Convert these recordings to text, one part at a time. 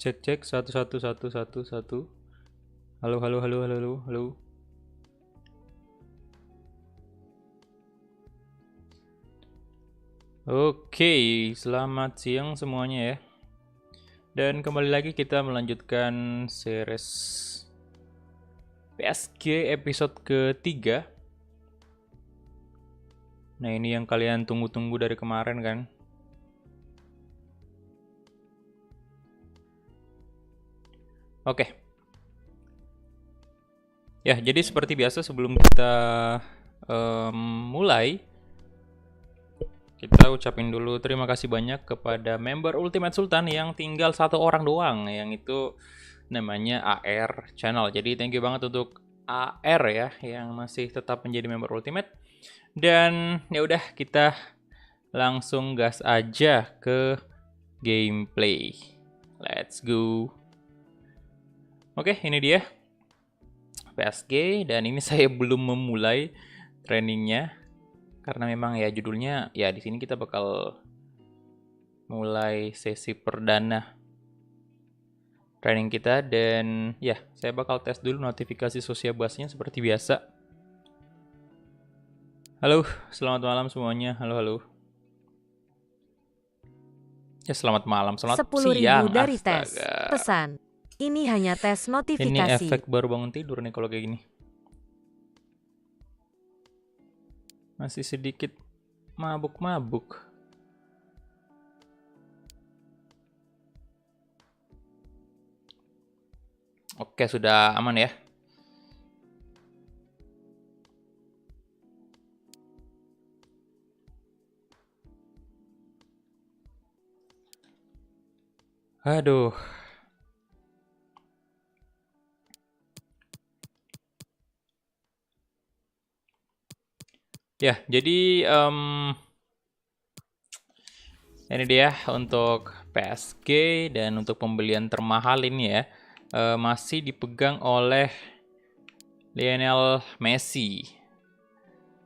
Cek cek satu satu satu satu satu. Halo halo halo halo halo halo. Oke, selamat siang semuanya ya. Dan kembali lagi kita melanjutkan series PSG episode ketiga. Nah, ini yang kalian tunggu-tunggu dari kemarin kan. Oke. Ya, jadi seperti biasa sebelum kita mulai, kita ucapin dulu terima kasih banyak kepada member Ultimate Sultan yang tinggal satu orang doang, yang itu namanya AR Channel. Jadi thank you banget untuk AR ya yang masih tetap menjadi member Ultimate. Dan ya udah kita langsung gas aja ke gameplay. Let's go. Oke, ini dia PSG dan ini saya belum memulai trainingnya karena memang ya judulnya ya di sini kita bakal mulai sesi perdana training kita dan ya saya bakal tes dulu notifikasi Sociabasnya seperti biasa. Halo, selamat malam semuanya. Halo halo. Ya selamat malam, selamat 10.000 siang. dari tes. Astaga. Pesan. Ini hanya tes Ini notifikasi. efek baru bangun tidur nih kalau kayak gini. Masih sedikit mabuk-mabuk. Oke, sudah aman ya. Aduh. Ya, jadi ini dia untuk PSG dan untuk pembelian termahal ini ya masih dipegang oleh Lionel Messi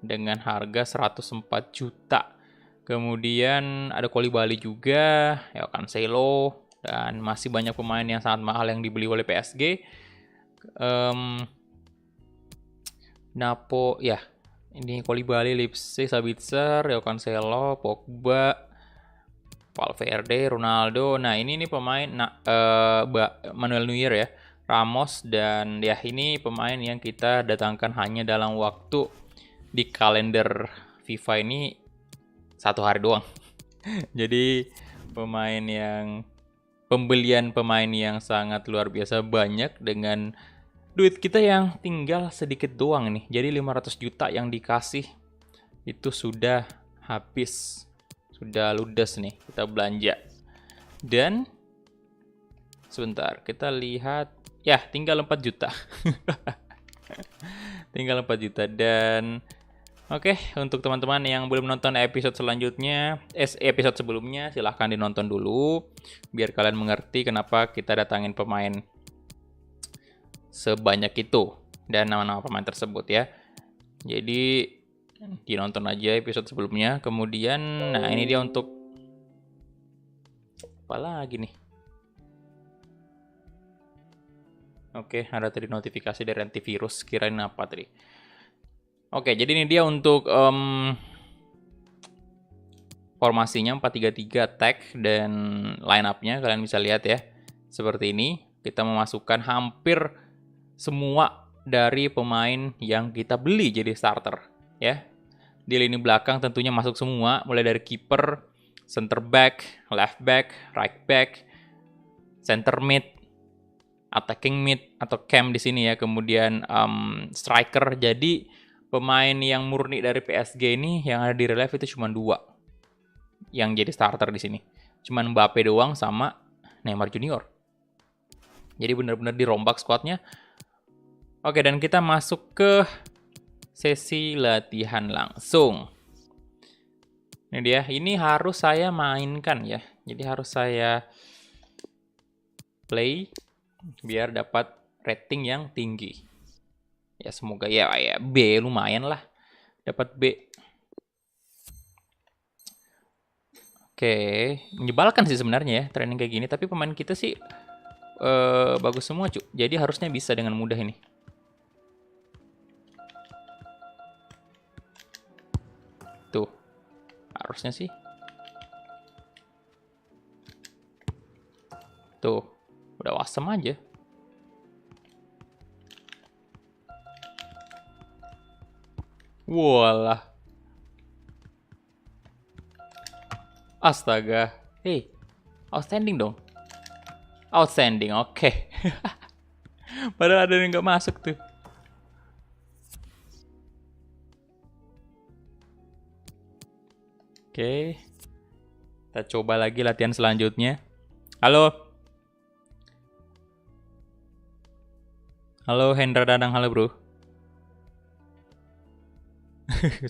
dengan harga 104 juta. Kemudian ada Koulibaly juga, ya Cancelo dan masih banyak pemain yang sangat mahal yang dibeli oleh PSG. Napo ya, ini Koulibaly, Leipzig, Sabitzer, ya Cancelo, Pogba, Valverde, Ronaldo. Nah, ini nih pemain Manuel Neuer ya, Ramos dan ya ini pemain yang kita datangkan hanya dalam waktu di kalender FIFA ini satu hari doang. Jadi pembelian pemain yang sangat luar biasa banyak dengan duit kita yang tinggal sedikit doang nih. Jadi 500 juta yang dikasih itu sudah habis. Sudah ludes nih kita belanja. Dan sebentar, kita lihat ya tinggal 4 juta. Tinggal 4 juta dan oke, untuk teman-teman yang belum nonton episode selanjutnya, episode sebelumnya silahkan dinonton dulu biar kalian mengerti kenapa kita datangin pemain sebanyak itu dan nama-nama pemain tersebut ya. Jadi dinonton aja episode sebelumnya. Kemudian nah ini dia untuk apa lagi nih? Oke, ada tadi notifikasi dari antivirus, kirain apa tadi. Oke, jadi ini dia untuk formasinya 4-3-3 tag dan line up-nya kalian bisa lihat ya. Seperti ini, kita memasukkan hampir semua dari pemain yang kita beli jadi starter ya. Di lini belakang tentunya masuk semua, mulai dari kiper, center back, left back, right back, center mid, attacking mid atau cam di sini ya. Kemudian striker. Jadi pemain yang murni dari PSG ini yang ada di relief itu cuma 2 yang jadi starter di sini. Cuman Mbappe doang sama Neymar Junior. Jadi benar-benar dirombak squadnya. Oke, dan kita masuk ke sesi latihan langsung. Ini dia, ini harus saya mainkan ya. Jadi harus saya play biar dapat rating yang tinggi. Ya semoga ya B lumayan lah. Dapat B. Oke, menyebalkan sih sebenarnya ya training kayak gini, tapi pemain kita sih bagus semua, cu. Jadi harusnya bisa dengan mudah ini. Tuh. Harusnya sih. Tuh. Udah awesome aja. Walah. Astaga. Hey, outstanding dong. Outstanding, oke. Padahal ada yang nggak masuk tuh. Oke. Kita coba lagi latihan selanjutnya. Halo. Halo Hendra Danang, halo bro.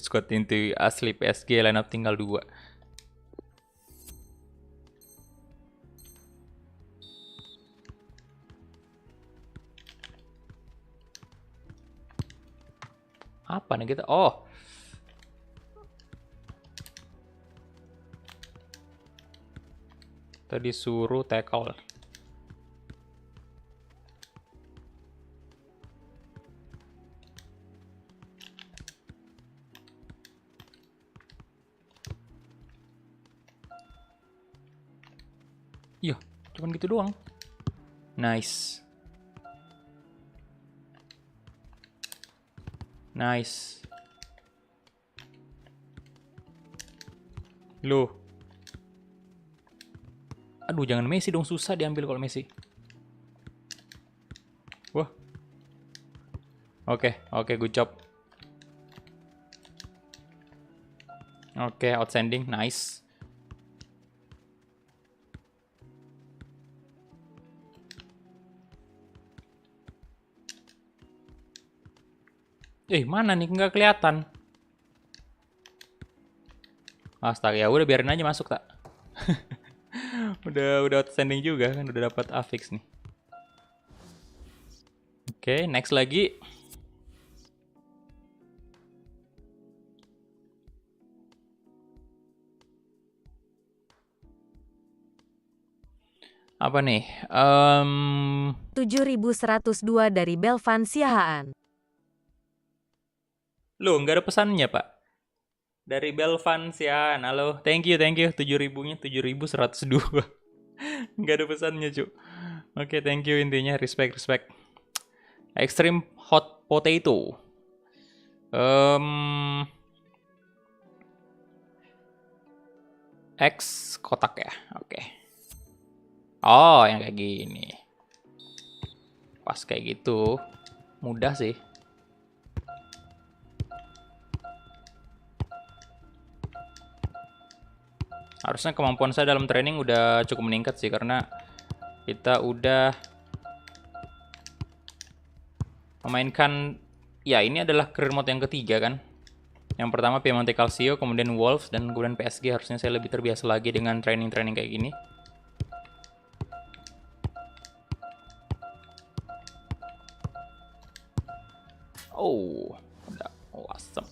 Squad inti asli PSG line up tinggal 2. Apa nih kita? Oh. Tadi suruh tackle. Iya, cuman gitu doang. Nice. Nice. Loh. Aduh, jangan Messi dong, susah diambil kalau Messi. Wah. Oke, good job. Oke, outstanding, nice. Mana nih? Nggak kelihatan. Astaga, ya udah biarin aja masuk, tak. udah outstanding juga kan, udah dapat affix nih. Oke, next lagi. Apa nih? 7102 dari Belvan Siahaan. Loh, nggak ada pesannya, Pak. Dari Belvan Sian, halo. Thank you. 7.000-nya 7.102. Nggak ada pesannya, cu. Oke, thank you intinya. Respect. Extreme hot potato. X kotak ya. Oke. Oh, yang kayak gini. Pas kayak gitu. Mudah sih. Harusnya kemampuan saya dalam training udah cukup meningkat sih, karena kita udah memainkan, ya ini adalah career mode yang ketiga kan. Yang pertama Piemonte Calcio, kemudian Wolves, dan kemudian PSG. Harusnya saya lebih terbiasa lagi dengan training-training kayak gini. Oh, udah awesome.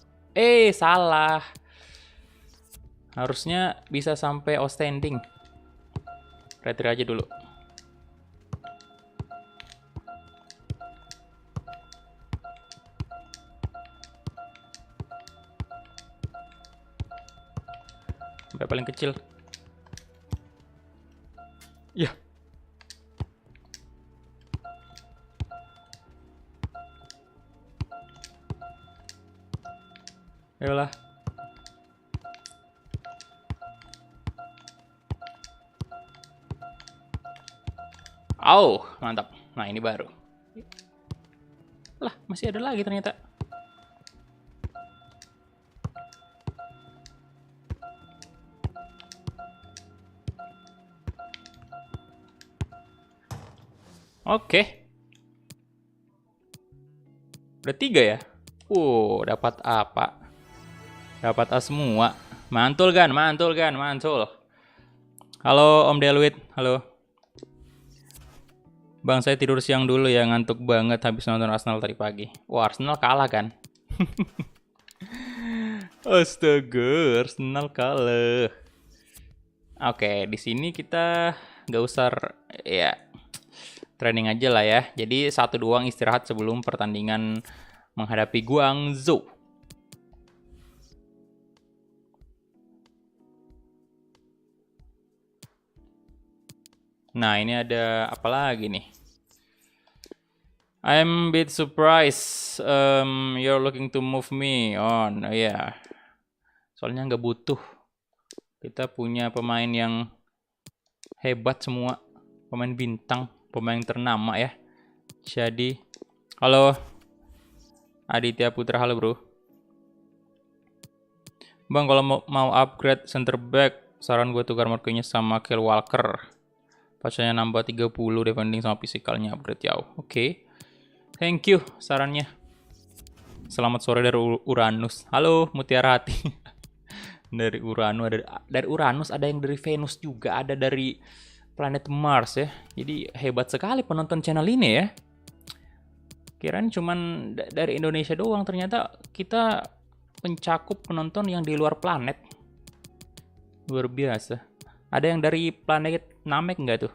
Salah. Harusnya bisa sampai outstanding. Retire aja dulu. Sampai paling kecil. Ya. Ayolah. Oh, mantap. Nah, ini baru. Lah, masih ada lagi ternyata. Oke. Udah 3 ya? Dapat apa? Dapat A semua. Mantul kan? Halo Om Delwit, halo. Bang, saya tidur siang dulu ya, ngantuk banget habis nonton Arsenal tadi pagi. Wah, Arsenal kalah kan? Astaga, Arsenal kalah. Oke, di sini kita nggak usah, ya training aja lah ya. Jadi 1 doang istirahat sebelum pertandingan menghadapi Guangzhou. Nah, ini ada apa lagi nih? I'm a bit surprised you're looking to move me on. Oh yeah. Soalnya nggak butuh. Kita punya pemain yang hebat semua. Pemain bintang, pemain ternama ya. Jadi, halo Aditya Putra, halo bro. Bang, kalau mau upgrade center back, saran gue tukar markingnya sama Kyle Walker. Pasnya nambah 30 defending sama fisikalnya upgrade jauh. Oke. Thank you sarannya. Selamat sore dari Uranus. Halo Mutiara Hati. Dari Uranus, ada yang dari Venus juga, ada dari planet Mars ya. Jadi hebat sekali penonton channel ini ya. Kirain cuman dari Indonesia doang, ternyata kita mencakup penonton yang di luar planet. Luar biasa. Ada yang dari planet Namek nggak tuh?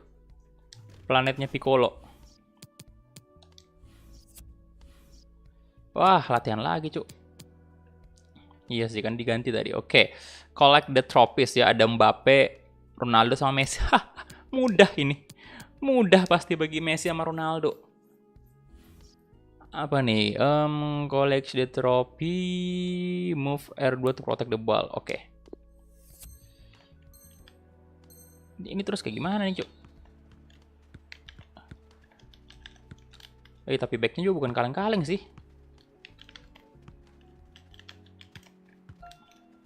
Planetnya Piccolo. Wah, latihan lagi, Cuk. Iya sih, kan diganti tadi. Oke. Collect the trophies ya. Ada Mbappe, Ronaldo sama Messi. Mudah ini. Mudah pasti bagi Messi sama Ronaldo. Apa nih? Collect the trophy. Move R2 to protect the ball. Oke. Ini terus kayak gimana nih, Cuk? Tapi backnya juga bukan kaleng-kaleng sih.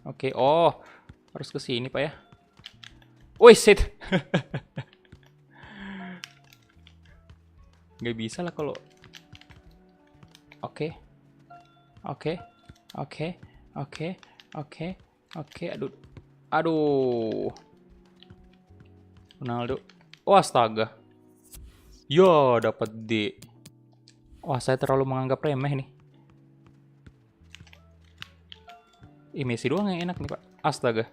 Oke, oh, harus ke sini Pak ya. Wih, shit. Nggak bisa lah kalau. Oke. Aduh. Aduh. Ronaldo. Wah, astaga. Yo, dapat D. Wah, saya terlalu menganggap remeh nih. Messi doang yang enak nih, Pak. Astaga.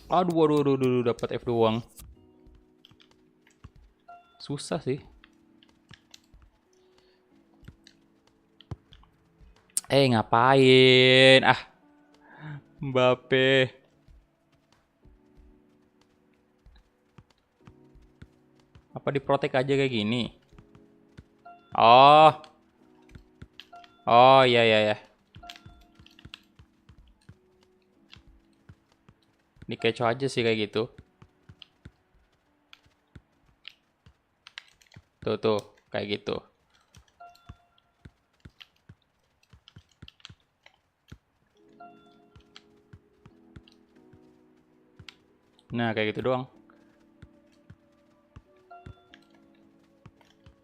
Aduh, dapat F doang. Susah sih. Ngapain? Mbappe. Apa diprotek aja kayak gini? Oh. Oh, iya. Dikecoh aja sih kayak gitu. Tuh, kayak gitu. Nah, kayak gitu doang.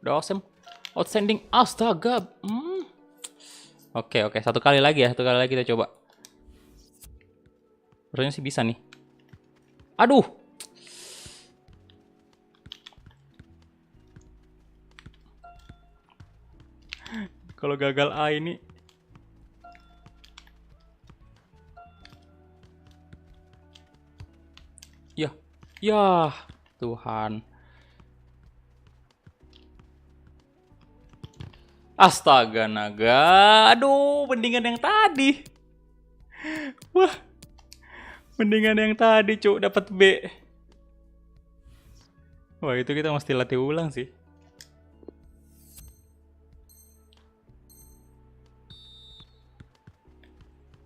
Udah awesome. Outstanding. Astaga. Oke. Satu kali lagi kita coba. Harusnya sih bisa nih. Aduh. Kalau gagal A ini. Ya, Tuhan. Astaga naga. Aduh, mendingan yang tadi. Wah. Mendingan yang tadi, Cuk, dapat B. Wah, itu kita mesti latih ulang sih.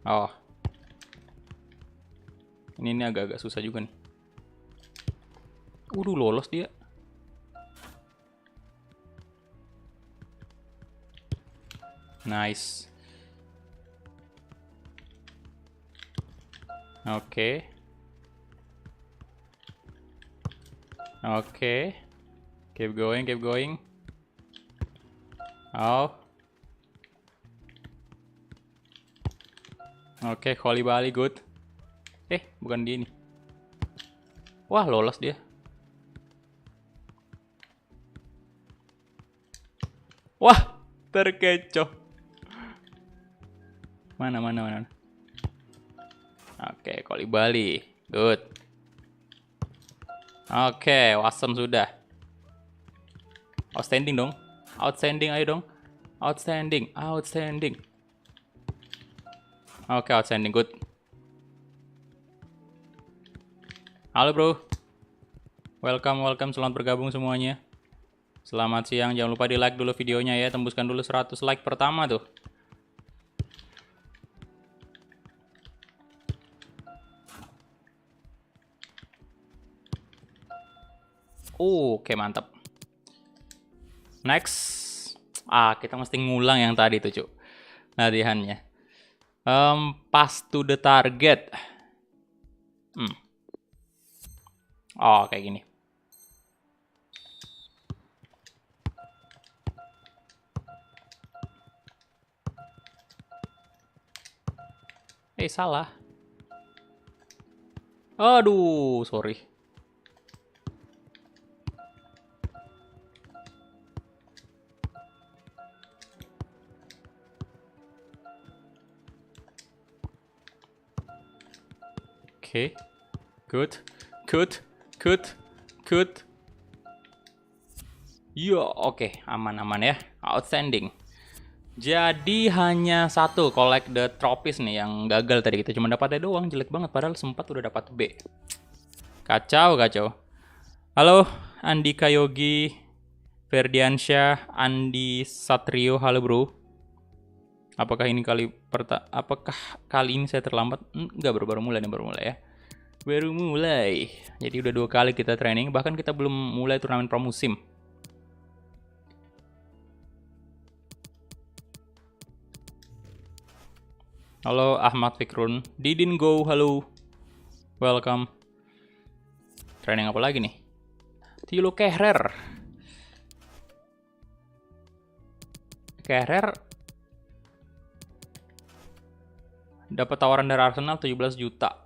Oh. Ini agak-agak susah juga nih. Lolos dia. Nice. Oke. Keep going. Oh. Oke, Holy Bali good. Bukan dia nih. Wah, lolos dia. Wah, terkecoh. Mana. Oke, Koli Bali. Good. Oke, Wasem sudah. Outstanding dong. Outstanding, ayo dong. Outstanding. Oke, outstanding. Good. Halo bro. Welcome. Selamat bergabung semuanya. Selamat siang. Jangan lupa di like dulu videonya ya. Tembuskan dulu 100 like pertama tuh. Oke, mantap. Next. Kita mesti ngulang yang tadi tuh, Cuk. Latihannya. Pass to the target. Kayak gini. Salah. Aduh, sorry. Oke. Good. Oke, aman ya. Outstanding. Jadi hanya satu collect the trophies nih yang gagal tadi, kita cuma dapat A doang, jelek banget padahal sempat udah dapat B. Kacau. Halo Andika Yogi, Ferdiansyah, Andi Satrio, halo bro. Apakah kali ini saya terlambat? Enggak, baru mulai ya. Baru mulai. Jadi udah 2 kali kita training, bahkan kita belum mulai turnamen pramusim. Halo Ahmad Fikrun, Didin Go, halo. Welcome. Training apa lagi nih? Tilo Kehrer dapat tawaran dari Arsenal 17 juta.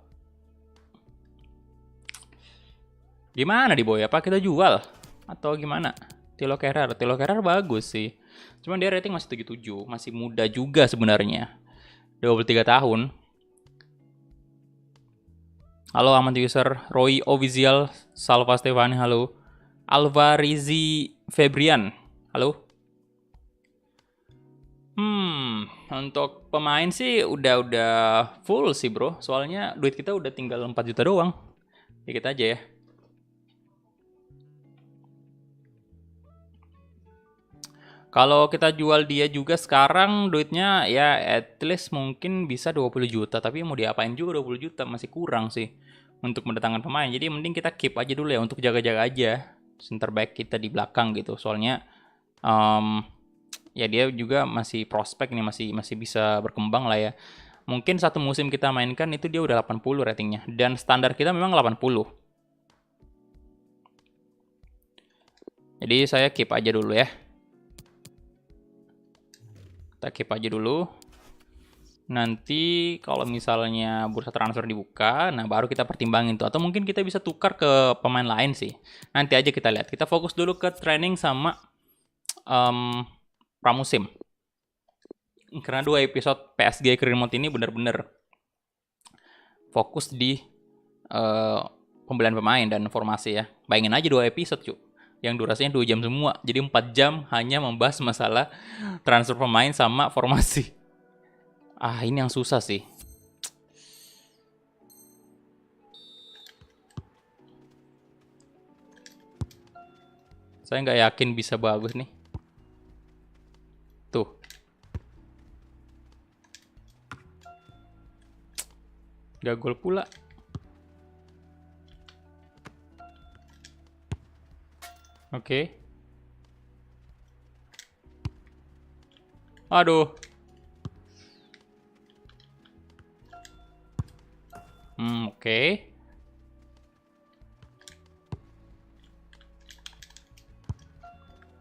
Gimana di Boy? Apa kita jual? Atau gimana? Tilo Kehrer bagus sih. Cuman dia rating masih 77, masih muda juga sebenarnya. 23 tahun. Halo Ahmad User, Roy Ovizial, Salva Stefani, halo. Alvarizi Febrian, halo. Untuk pemain sih udah full sih bro. Soalnya duit kita udah tinggal 4 juta doang. Dikit aja ya. Kalau kita jual dia juga sekarang duitnya ya at least mungkin bisa 20 juta. Tapi mau diapain juga 20 juta, masih kurang sih untuk mendatangkan pemain. Jadi mending kita keep aja dulu ya untuk jaga-jaga aja center back kita di belakang gitu. Soalnya ya dia juga masih prospek nih, masih bisa berkembang lah ya. Mungkin satu musim kita mainkan itu dia udah 80 ratingnya. Dan standar kita memang 80. Jadi saya keep aja dulu ya. Kita keep aja dulu. Nanti kalau misalnya bursa transfer dibuka, nah baru kita pertimbangin tuh. Atau mungkin kita bisa tukar ke pemain lain sih. Nanti aja kita lihat. Kita fokus dulu ke training sama pramusim. Karena 2 episode PSG Career Mode ini bener-bener fokus di pembelian pemain dan formasi ya. Bayangin aja 2 episode cuy, yang durasinya 2 jam semua. Jadi 4 jam hanya membahas masalah transfer pemain sama formasi. Ini yang susah sih. Saya nggak yakin bisa bagus nih. Tuh. Gak gol pula. Oke. Aduh. Oke.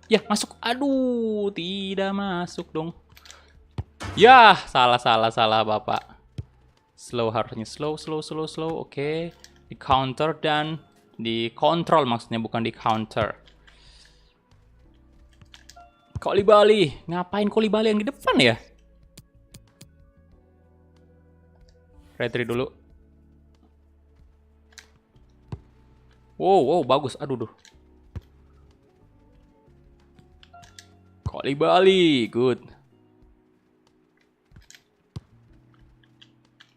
Ya, masuk. Aduh, tidak masuk dong. Ya, salah Bapak. Slow, harusnya slow. Oke. Di counter dan di control maksudnya, bukan di counter. Koli Bali. Ngapain Koli Bali yang di depan ya? Retri dulu. Wow, wow, bagus. Aduh, duh. Koulibaly, good.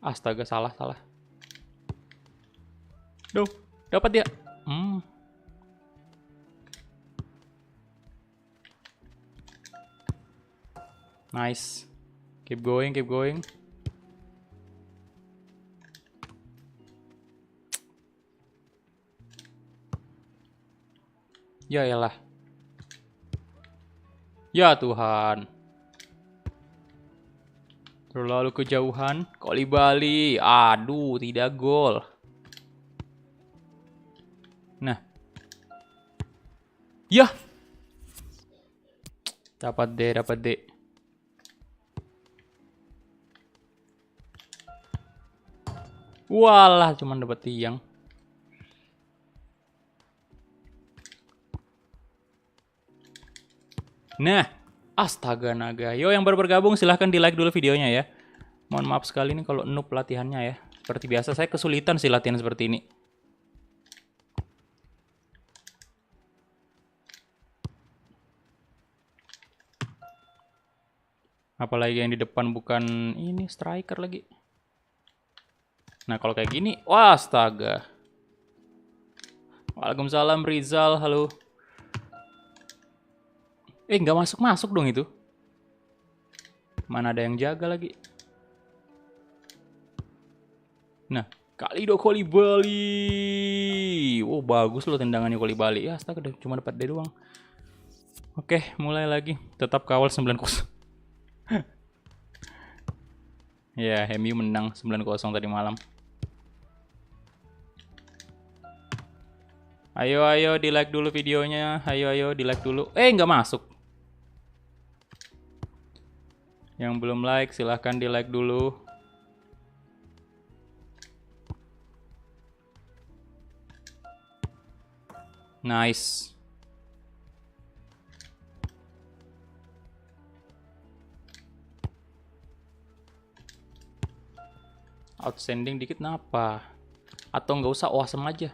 Astaga, salah. Duh, dapat dia. Nice. Keep going. Ya elah. Ya Tuhan. Terlalu kejauhan. Koulibaly. Aduh, tidak gol. Nah. Ya. Dapat D. Walah, cuman dapat tiang. Nah, astaga naga. Yo yang baru bergabung silahkan di like dulu videonya ya. Mohon maaf sekali nih kalau noob latihannya ya. Seperti biasa saya kesulitan sih latihan seperti ini. Apalagi yang di depan bukan ini striker lagi. Nah kalau kayak gini, wah astaga. Waalaikumsalam Rizal, halo. Nggak masuk dong itu. Mana ada yang jaga lagi. Nah, Koulibaly. Oh, bagus loh tendangannya Koulibaly. Ya, astaga, cuma dapat D doang. Oke, mulai lagi. Tetap kawal 9-0. Ya, MU menang 9-0 tadi malam. Ayo di like dulu videonya. Ayo di like dulu. Nggak masuk. Yang belum like silahkan di like dulu. Nice. Outstanding dikit kenapa? Atau nggak usah awesome aja.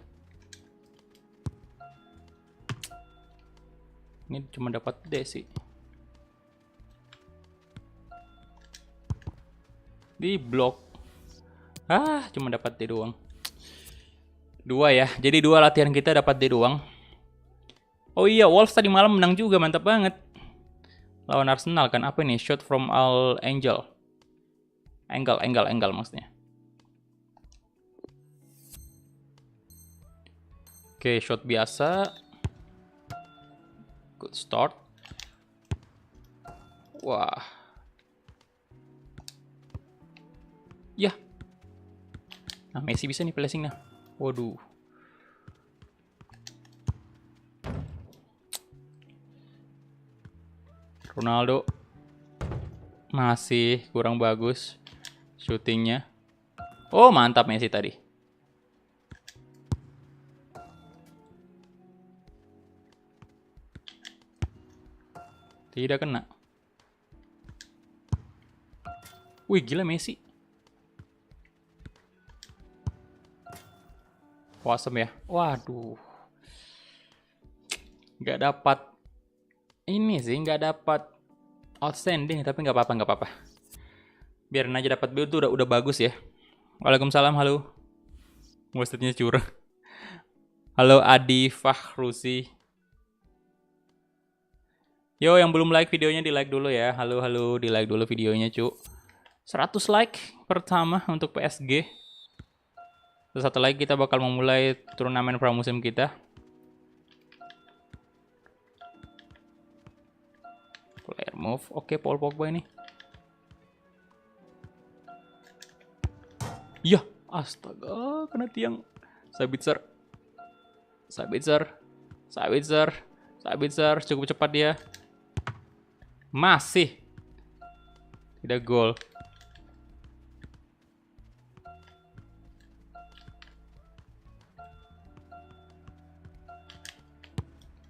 Ini cuma dapat D sih. Di blok. Cuma dapat D doang. 2 ya. Jadi 2 latihan kita dapat D doang. Oh iya, Wolves tadi malam menang juga, mantap banget. Lawan Arsenal kan, apa ini? Shot from all angle. Angle maksudnya. Oke, shot biasa. Good start. Wah. Ya. Nah, Messi bisa nih placing nah. Waduh. Ronaldo masih kurang bagus syutingnya. Oh, mantap Messi tadi. Tidak kena. Wih, gila Messi. Awesome ya. Waduh. Nggak dapat ini sih, nggak dapat outstanding, tapi nggak apa-apa. Biarin aja dapat build tuh udah bagus ya. Waalaikumsalam, halo. Wasetnya curang. Halo Adi Fahrusi. Yo, yang belum like videonya di like dulu ya. Halo, di like dulu videonya, cu. 100 like pertama untuk PSG. Terus satu lagi kita bakal memulai turnamen pramusim kita. Player move. Oke, Paul Pogba ini. Ya, astaga, kena tiang. Sabitzer. Cukup cepat dia. Masih. Tidak gol.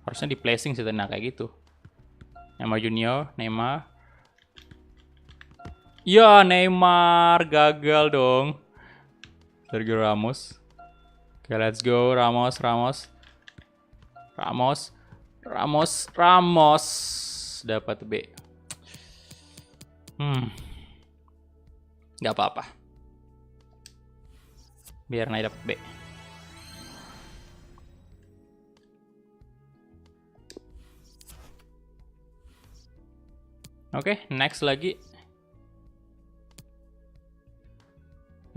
Harusnya di placing sih tenang kayak gitu. Neymar Junior, Neymar. Ya, Neymar gagal dong. Sergio Ramos. Oke, let's go. Ramos, Ramos. Ramos. Ramos, Ramos. Dapat B. Nggak apa-apa. Biar naik dapat B. Oke, next lagi.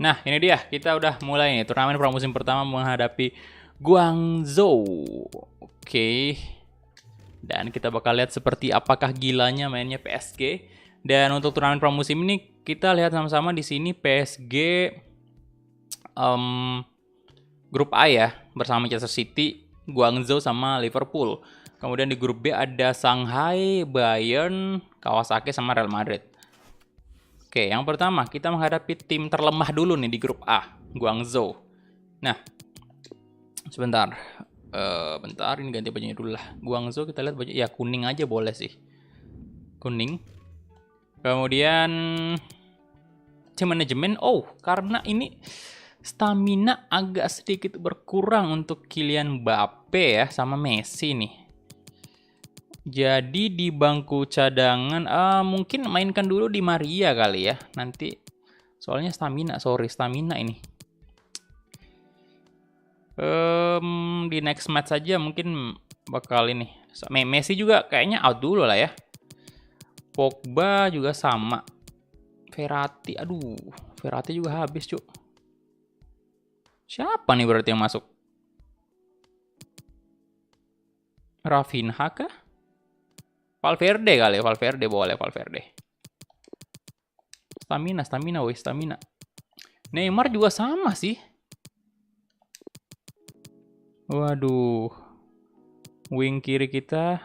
Nah, ini dia. Kita udah mulai nih. Turnamen pramusim pertama menghadapi Guangzhou. Oke. Dan kita bakal lihat seperti apakah gilanya mainnya PSG. Dan untuk turnamen pramusim ini kita lihat sama-sama di sini PSG grup A ya, bersama Manchester City, Guangzhou sama Liverpool. Kemudian di grup B ada Shanghai, Bayern, Kawasaki sama Real Madrid. Oke, yang pertama kita menghadapi tim terlemah dulu nih di grup A, Guangzhou. Nah, sebentar. Bentar, ini ganti bajunya dulu lah. Guangzhou kita lihat baju ya kuning aja boleh sih. Kuning. Kemudian tim manajemen, karena ini stamina agak sedikit berkurang untuk Kylian Mbappe ya sama Messi nih. Jadi di bangku cadangan mungkin mainkan dulu di Maria kali ya. Nanti soalnya stamina ini. Di next match saja mungkin bakal ini. Messi juga kayaknya out dulu lah ya. Pogba juga sama. Verratti, Verratti juga habis, Cuk. Siapa nih berarti yang masuk? Rafinha kah? Valverde kali ya, Valverde boleh, Valverde. Stamina. Neymar juga sama sih. Waduh. Wing kiri kita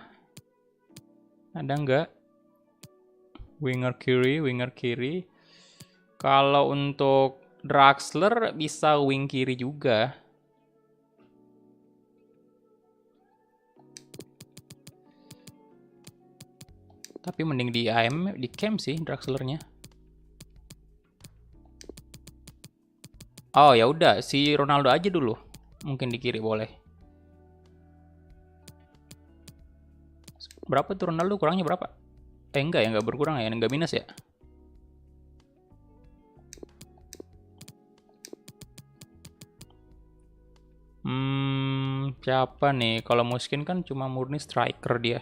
ada nggak? Winger kiri. Kalau untuk Draxler bisa wing kiri juga. Tapi mending di camp sih Draxlernya. Oh ya udah, si Ronaldo aja dulu. Mungkin di kiri boleh. Berapa tuh Ronaldo? Kurangnya berapa? Enggak ya, enggak berkurang ya, enggak minus ya. Siapa nih? Kalau Muskin kan cuma murni striker dia.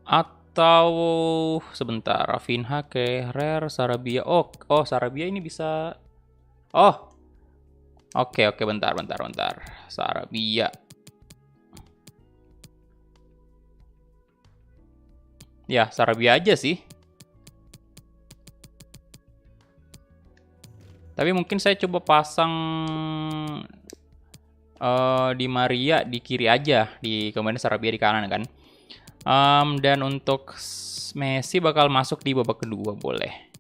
Atau sebentar, Rafinha, Kehrer, Sarabia. Oh, Sarabia ini bisa. Oke, bentar. Sarabia. Ya, Sarabia aja sih. Tapi mungkin saya coba pasang di Maria di kiri aja, kemudian Sarabia di kanan kan. Dan untuk Messi bakal masuk di babak kedua boleh.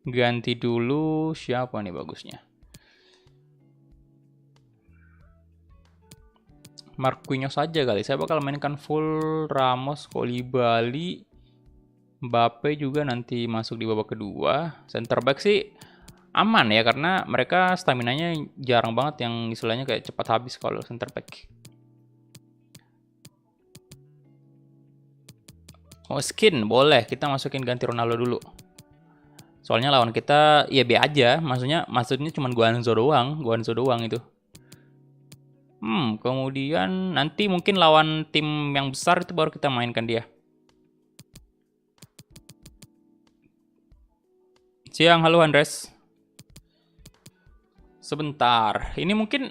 Ganti dulu siapa nih bagusnya? Marquinhos saja kali. Saya bakal mainkan full Ramos, Koulibaly, Mbappe juga nanti masuk di babak kedua. Center back sih aman ya, karena mereka staminanya jarang banget yang istilahnya kayak cepat habis kalau center back. Skin boleh, kita masukin ganti Ronaldo dulu. Soalnya lawan kita ya B aja, maksudnya cuma Guangzhou doang itu. Kemudian nanti mungkin lawan tim yang besar itu baru kita mainkan dia. Siang, halo Andres. Sebentar, ini mungkin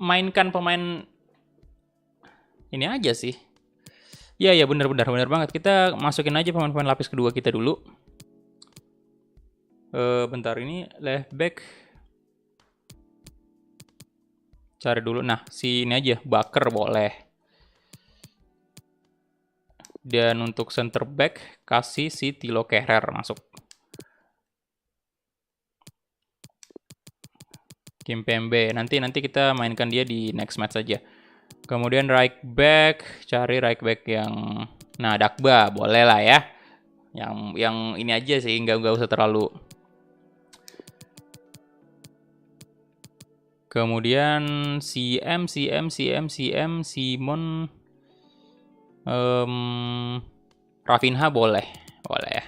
mainkan pemain ini aja sih. Iya, benar banget. Kita masukin aja pemain-pemain lapis kedua kita dulu. Bentar, ini left back. Cari dulu. Nah, si ini aja, Baker boleh. Dan untuk center back, kasih si Thilo Kehrer masuk. Kimpembe. Nanti kita mainkan dia di next match saja. Kemudian right back, cari right back yang Dagba boleh lah ya. Yang ini aja sih, nggak usah terlalu. Kemudian CM, Simon, Rafinha boleh ya.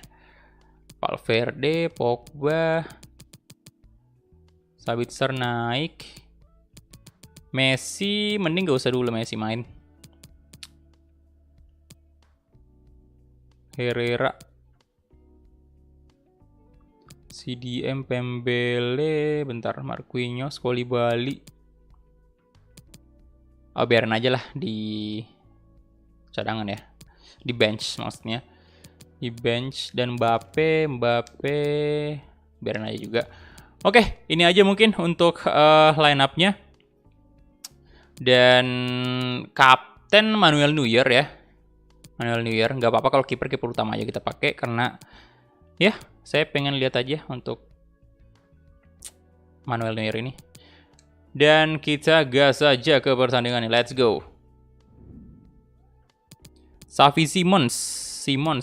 Valverde, Pogba, Sabitzer naik. Messi, mending gak usah dulu Messi main. Herrera, CDM, Pembele, bentar, Marquinhos, Koulibaly. Oh, biarin aja lah di cadangan ya. Di bench maksudnya. Di bench. Dan Mbappe, biarin aja juga. Oke, ini aja mungkin untuk line up-nya. Dan kapten Manuel Neuer ya. Manuel Neuer, nggak apa-apa kalau kiper utama aja kita pakai karena ya saya pengen lihat aja untuk Manuel Neuer ini. Dan kita gas aja ke pertandingan ini. Let's go. Xavi Simons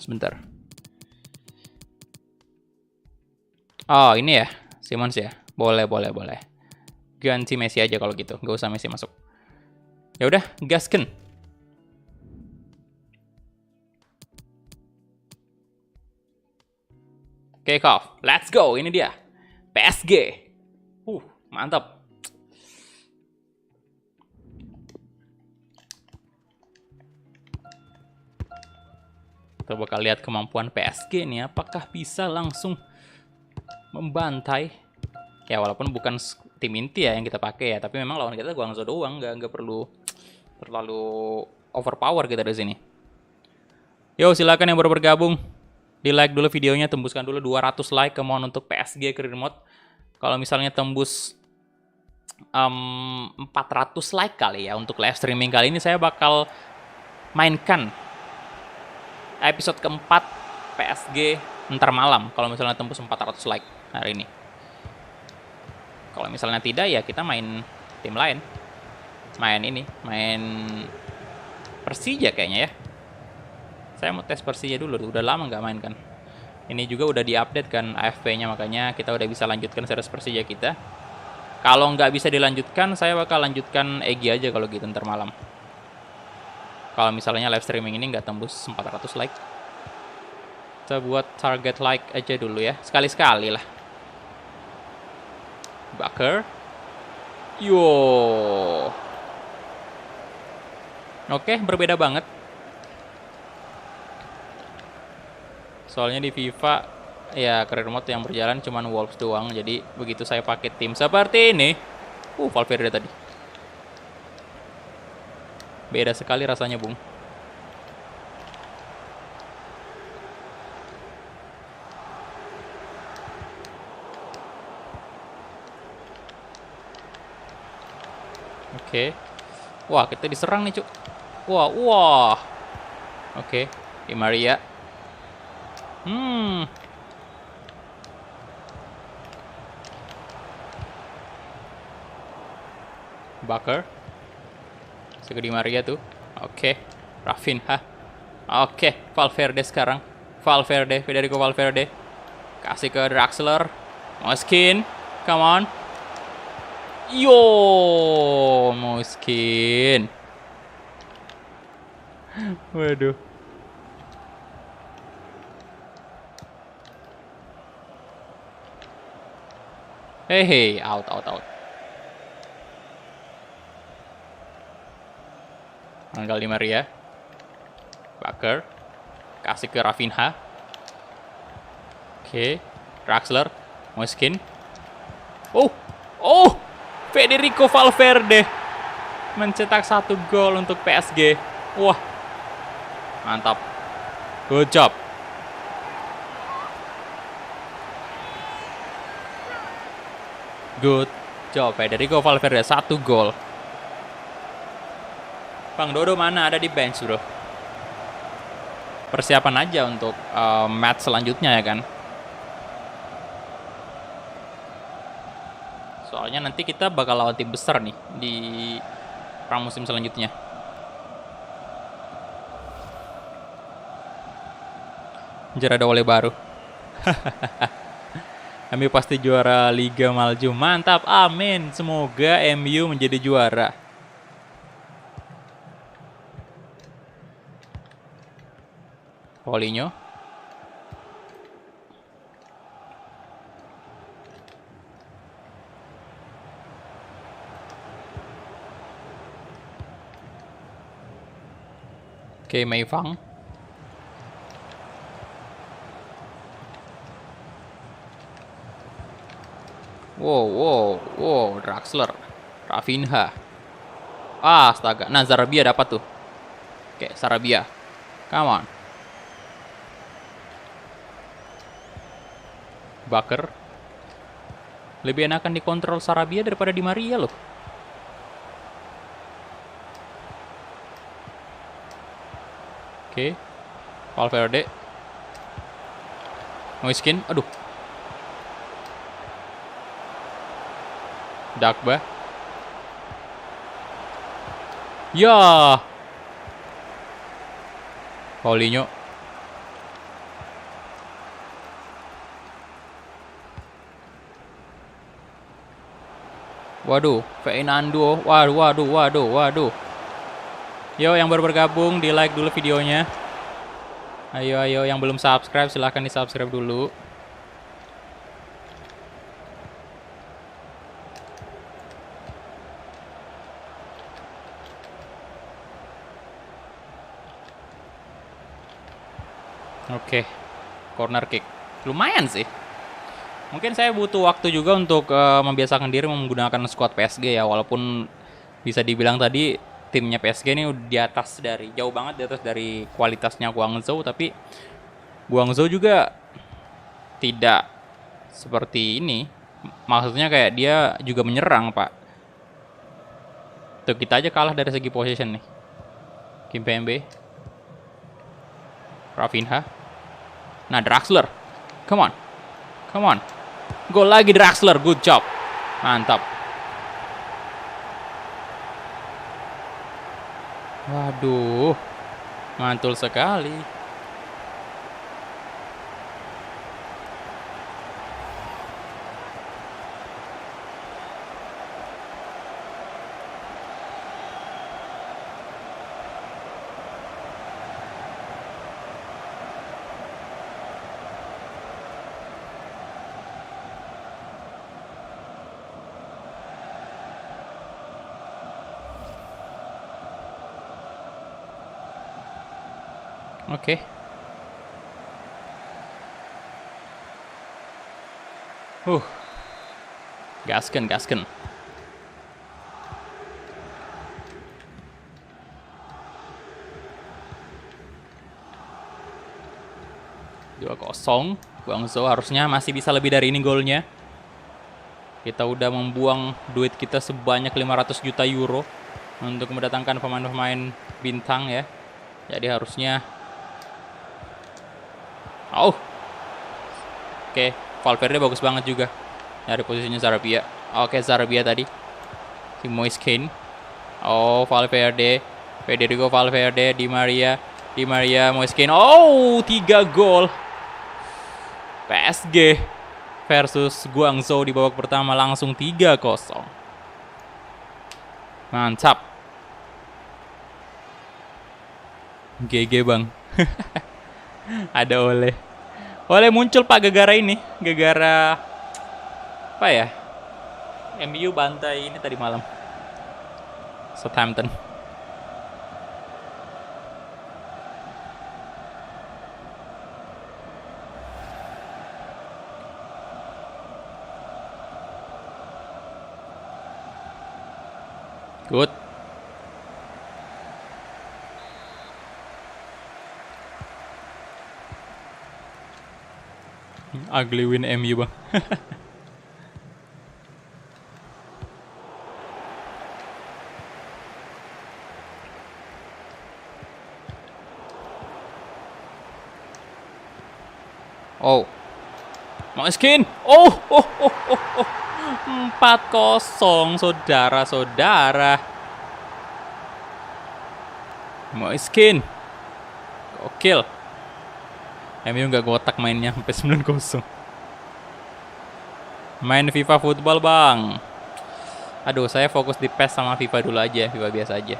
bentar. Oh, ini ya. Simons ya. Boleh. Ganti Messi aja kalau gitu. Nggak usah Messi masuk. Ya udah, gasken. Kick off. Let's go. Ini dia. PSG. Mantap. Kita bakal lihat kemampuan PSG nih. Apakah bisa langsung membantai? Ya walaupun bukan tim inti ya yang kita pakai ya, tapi memang lawan kita Guangzhou doang, nggak perlu terlalu overpower kita di sini. Yo, silakan yang baru bergabung, di like dulu videonya, tembuskan dulu 200 like, kemauan untuk PSG Career Mode. Kalau misalnya tembus 400 like kali ya untuk live streaming kali ini, saya bakal mainkan episode keempat PSG ntar malam kalau misalnya tembus 400 like hari ini. Kalau misalnya tidak ya kita main tim lain. Main Persija kayaknya ya. Saya mau tes Persija dulu, udah lama nggak main kan. Ini juga udah diupdate kan AFP-nya, makanya kita udah bisa lanjutkan series Persija kita. Kalau nggak bisa dilanjutkan, saya bakal lanjutkan Egy aja kalau gitu ntar malam. Kalau misalnya live streaming ini nggak tembus 400 like. Kita buat target like aja dulu ya, sekali-sekali lah. Baker. Yo. Oke, berbeda banget. Soalnya di FIFA ya career mode yang berjalan cuman Wolves doang. Jadi begitu saya pakai tim seperti ini, Valverde tadi. Beda sekali rasanya, Bung. Oke. Wah, kita diserang nih, Cuk. Wah. Oke, Di Maria. Baker. Ke Di Maria tuh. Oke. Rafinha. Oke, Valverde sekarang. Federico Valverde. Kasih ke Draxler. Moskin. Come on. Yo, Moskin. Waduh. Hey, out. Anggal Di Maria. Baker. Kasih ke Rafinha. Oke. Draxler. Moskin. Federico Valverde mencetak 1 gol untuk PSG. Wah. Mantap. Good job. Federico Valverde 1 gol. Bang Dodo mana? Ada di bench, bro. Persiapan aja untuk match selanjutnya ya kan. Soalnya nanti kita bakal lawan tim besar nih di pramusim selanjutnya. Anjir, ada oleh baru. MU pasti juara Liga Malju. Mantap, amin. Semoga MU menjadi juara. Paulinho. Oke, Mei Fang. Wow, Draxler. Rafinha. Astaga. Nah, Sarabia dapat tuh. Oke, Sarabia. Come on. Baker. Lebih enakan dikontrol Sarabia daripada Di Maria loh. Oke. Valverde. Moiskin. Aduh. Dagba. Ya. Paulinho. Waduh, Fernando. Waduh. Yo, yang baru bergabung, di like dulu videonya. Ayo, yang belum subscribe silahkan di subscribe dulu. Oke, corner kick. Lumayan sih. Mungkin saya butuh waktu juga untuk membiasakan diri menggunakan squad PSG ya. Walaupun bisa dibilang tadi timnya PSG ini udah di atas dari, jauh banget di atas dari kualitasnya Guangzhou. Tapi Guangzhou juga tidak seperti ini. Maksudnya kayak dia juga menyerang, Pak. Tuh, kita aja kalah dari segi possession nih. Kimpembe. Rafinha. Nah, Draxler. Come on. Gol lagi Draxler. Good job. Mantap. Waduh. Mantul sekali. Oke. Gasken. 2-0. Guangzhou harusnya masih bisa lebih dari ini golnya. Kita udah membuang duit kita sebanyak 500 juta euro untuk mendatangkan pemain-pemain bintang ya. Jadi harusnya Oke, Valverde bagus banget juga dari posisinya Sarabia. Oke, Sarabia tadi. Si Moiskin. Valverde. Federico Valverde, Di Maria, Moiskin. 3 gol. PSG versus Guangzhou di babak pertama langsung 3-0. Mantap. GG, Bang. Ada Oleh muncul Pak gara-gara ini. Gara-gara apa ya? MU bantai ini tadi malam. Southampton. Good. Ugly win MU, Bang. Moiskin. 4-0, saudara-saudara. Moiskin. Gokil. MU nggak gotak mainnya sampai 9-0. Main FIFA football bang. Aduh, saya fokus di PES sama FIFA dulu aja, FIFA biasa aja.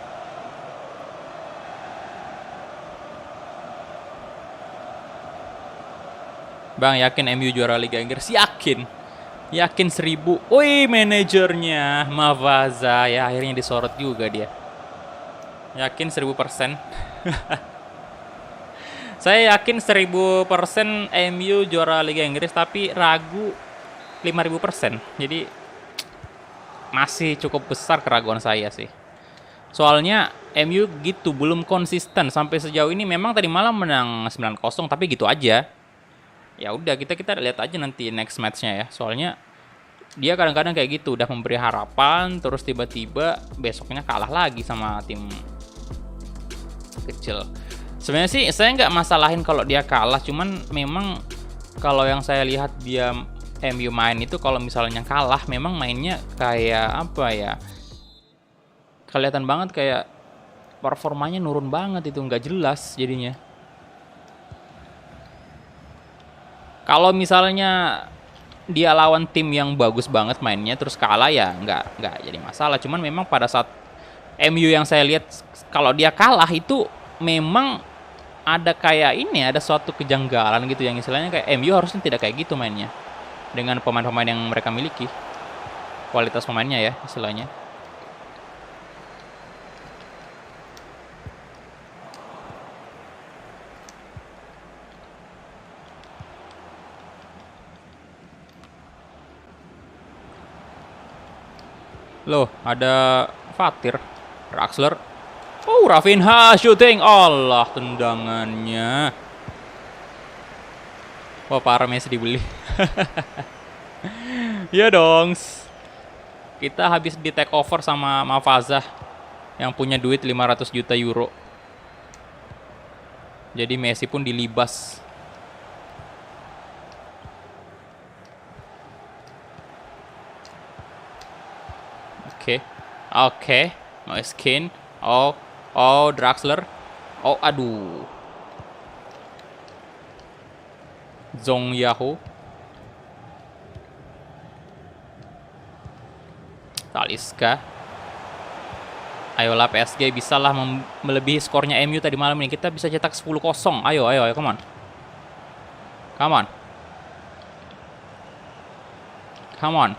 Bang, yakin MU juara Liga Inggris? Yakin. Yakin 1000. Wih, manajernya Mavaza ya akhirnya disorot juga dia. Yakin 1000%. Saya yakin 1000% MU juara Liga Inggris, tapi ragu 5000%. Jadi masih cukup besar keraguan saya sih. Soalnya MU gitu belum konsisten sampai sejauh ini. Memang tadi malam menang 9-0 tapi gitu aja. Ya udah, kita lihat aja nanti next match-nya ya. Soalnya dia kadang-kadang kayak gitu, udah memberi harapan terus tiba-tiba besoknya kalah lagi sama tim kecil. Sebenarnya sih saya nggak masalahin kalau dia kalah, cuman memang kalau yang saya lihat dia MU main itu kalau misalnya kalah memang mainnya kayak apa ya, kelihatan banget kayak performanya nurun banget, itu nggak jelas jadinya. Kalau misalnya dia lawan tim yang bagus banget mainnya terus kalah ya nggak jadi masalah. Cuman memang pada saat MU yang saya lihat kalau dia kalah itu memang ada kayak ini, ada suatu kejanggalan gitu yang istilahnya kayak MU harusnya tidak kayak gitu mainnya dengan pemain-pemain yang mereka miliki, kualitas pemainnya ya istilahnya. Loh, ada Fatir, Draxler. Oh, Rafinha shooting. Allah, tendangannya. Wah, parah Messi dibeli. Ya dong. Kita habis di take over sama Mavaza yang punya duit 500 juta euro. Jadi Messi pun dilibas. Oke. Moiskin. Oh, Draxler. Oh, aduh. Zong Yahoo. Talisca. Ayolah PSG, bisalah melebihi skornya MU tadi malam ini. Kita bisa cetak 10-0. Ayo, come on. Come on.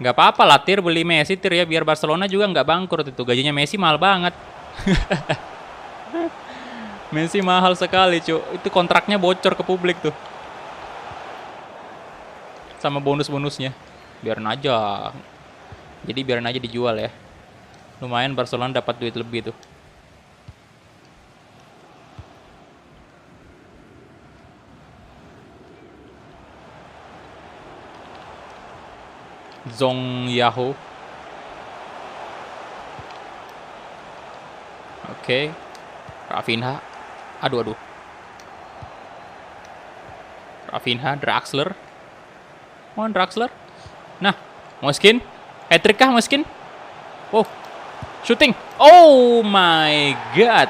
Nggak apa-apa lah Tir, beli Messi Tir ya, biar Barcelona juga nggak bangkrut. Itu gajinya Messi mahal banget. Messi mahal sekali cu, itu kontraknya bocor ke publik tuh sama bonus-bonusnya. Biarin aja, jadi biarin aja dijual ya, lumayan Barcelona dapat duit lebih tuh. Zong Yahoo. Oke. Rafinha. Aduh. Rafinha, Draxler. Mohon Draxler. Nah, Moiskin. Hat-trick kah Moiskin? Oh. Shooting. Oh my god.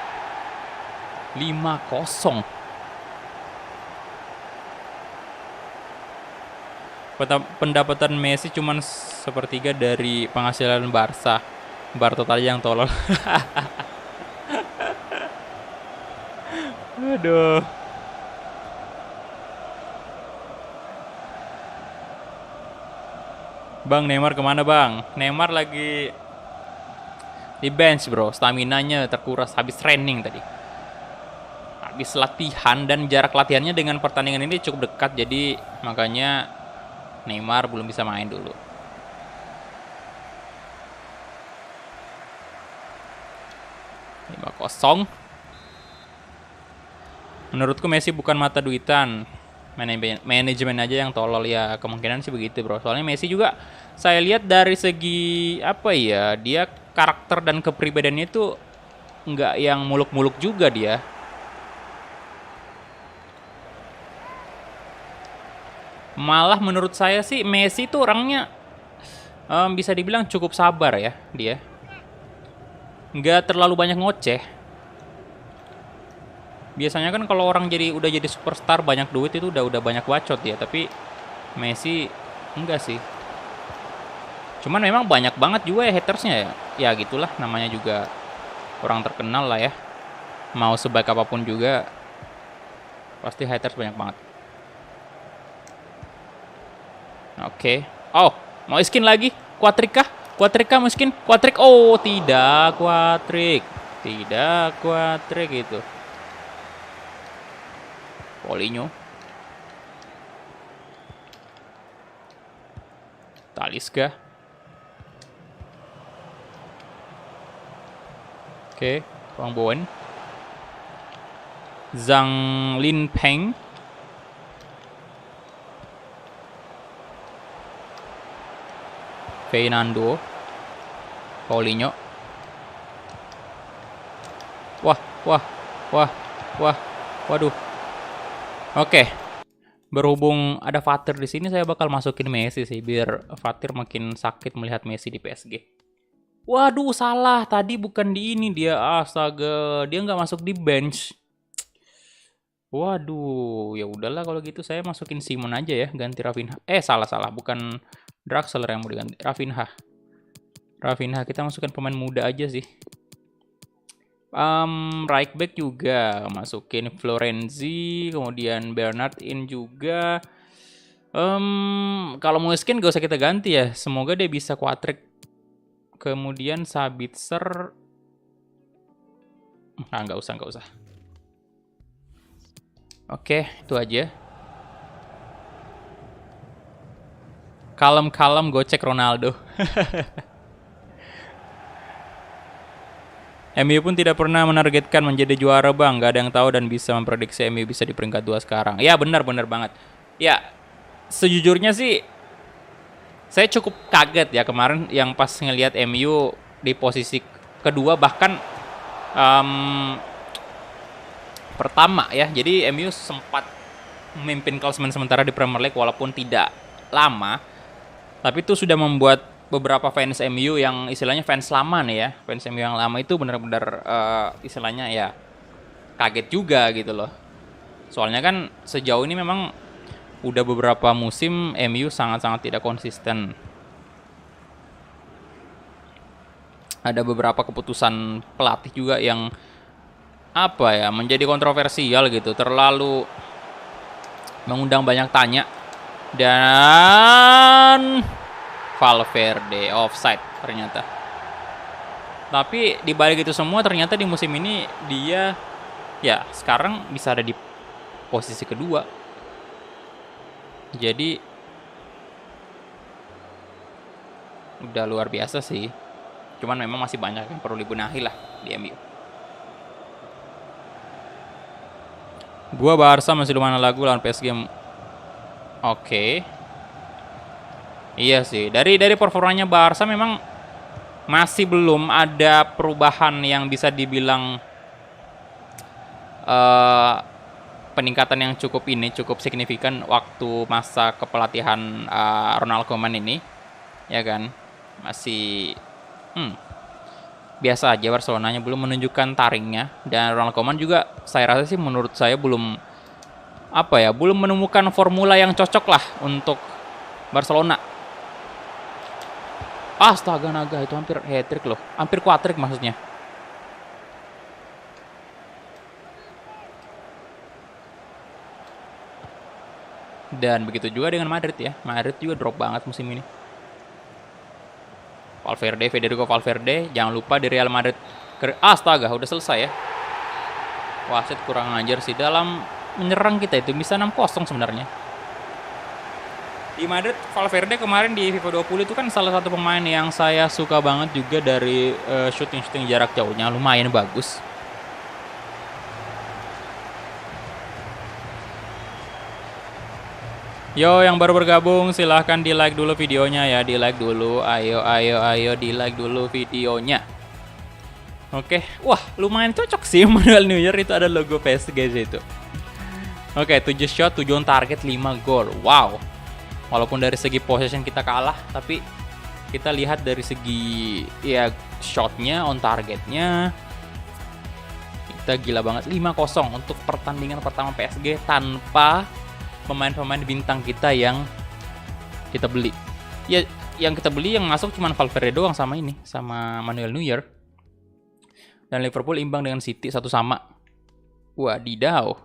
5-0. Pendapatan Messi cuman sepertiga dari penghasilan Barca. Bartot aja yang tolol. Aduh. Bang, Neymar kemana bang? Neymar lagi di bench bro. Staminanya terkuras habis training tadi. Habis latihan, dan jarak latihannya dengan pertandingan ini cukup dekat. Jadi makanya Neymar belum bisa main dulu. Kosong. Menurutku Messi bukan mata duitan, manajemen aja yang tolol ya, kemungkinan sih begitu bro. Soalnya Messi juga saya lihat dari segi apa ya, dia karakter dan kepribadiannya itu nggak yang muluk-muluk juga dia. Malah menurut saya sih Messi tuh orangnya bisa dibilang cukup sabar ya dia. Nggak terlalu banyak ngoceh. Biasanya kan kalau orang udah jadi superstar banyak duit itu udah banyak bacot ya, tapi Messi enggak sih. Cuman memang banyak banget juga ya hatersnya ya. Ya gitulah, namanya juga orang terkenal lah ya. Mau sebaik apapun juga pasti haters banyak banget. Oke. Oh, mau skin lagi? Quadric kah? Quadric kah mau skin? Quadric. Oh, tidak Quadric. Tidak Quadric itu. Paulinho. Talisca. Oke, Wang Bowen. Zhang Linpeng. Fernando. Paulinho. Waduh. Oke. Berhubung ada Fatir di sini, saya bakal masukin Messi sih biar Fatir makin sakit melihat Messi di PSG. Waduh, salah. Tadi bukan di ini dia. Astaga, dia nggak masuk di bench. Waduh, ya udahlah kalau gitu saya masukin Simon aja ya, ganti Rafinha. Salah, bukan Draxler yang mau diganti, Rafinha. Kita masukkan pemain muda aja sih. Right back juga masukin Florenzi, kemudian Bernard in juga. Kalau mau skin gak usah kita ganti ya, semoga dia bisa Quadric. Kemudian Sabitzer, nggak usah. Oke, itu aja. Kalem-kalem gocek Ronaldo. MU pun tidak pernah menargetkan menjadi juara bang. Gak ada yang tahu dan bisa memprediksi MU bisa di peringkat 2 sekarang. Ya benar banget. Ya, sejujurnya sih saya cukup kaget ya kemarin yang pas ngelihat MU di posisi kedua bahkan pertama ya. Jadi MU sempat memimpin klasemen sementara di Premier League walaupun tidak lama. Tapi itu sudah membuat beberapa fans MU yang istilahnya fans lama nih ya. Fans MU yang lama itu benar-benar istilahnya ya kaget juga gitu loh. Soalnya kan sejauh ini memang udah beberapa musim MU sangat-sangat tidak konsisten. Ada beberapa keputusan pelatih juga yang menjadi kontroversial gitu, terlalu mengundang banyak tanya. Dan Valverde offside ternyata. Tapi di balik itu semua ternyata di musim ini dia ya sekarang bisa ada di posisi kedua. Jadi udah luar biasa sih. Cuman memang masih banyak yang perlu dibenahi lah di MU. Gua Barca masih lumayan lagu lawan PSG. Oke. Iya sih, dari performanya Barca memang masih belum ada perubahan yang bisa dibilang peningkatan yang cukup signifikan waktu masa kepelatihan Ronald Koeman ini, ya kan? Masih biasa aja, Barcelonanya belum menunjukkan taringnya, dan Ronald Koeman juga menurut saya belum belum menemukan formula yang cocok lah untuk Barcelona. Astaga naga, itu hampir hat-trick loh. Hampir quadric maksudnya. Dan begitu juga dengan Madrid ya. Madrid juga drop banget musim ini. Federico Valverde, jangan lupa di Real Madrid. Astaga, udah selesai ya. Wasit kurang ajar sih dalam menyerang kita itu bisa 6-0 sebenarnya. Di Madrid, Valverde kemarin di FIFA 20 itu kan salah satu pemain yang saya suka banget juga dari shooting jarak jauhnya, lumayan bagus. Yo, yang baru bergabung silahkan di like dulu videonya ya, di like dulu, ayo di like dulu videonya. Oke, wah lumayan cocok sih Manuel Neuer itu ada logo PSG itu. Oke, 7 shot, 7 on target, 5 gol. Wow. Walaupun dari segi possession kita kalah, tapi kita lihat dari segi ya shotnya, on targetnya kita gila banget. 5-0 untuk pertandingan pertama PSG tanpa pemain-pemain bintang kita yang kita beli. Ya, yang kita beli yang masuk cuma Valverde doang sama ini, sama Manuel Neuer. Dan Liverpool imbang dengan City 1-1. Wadidaw.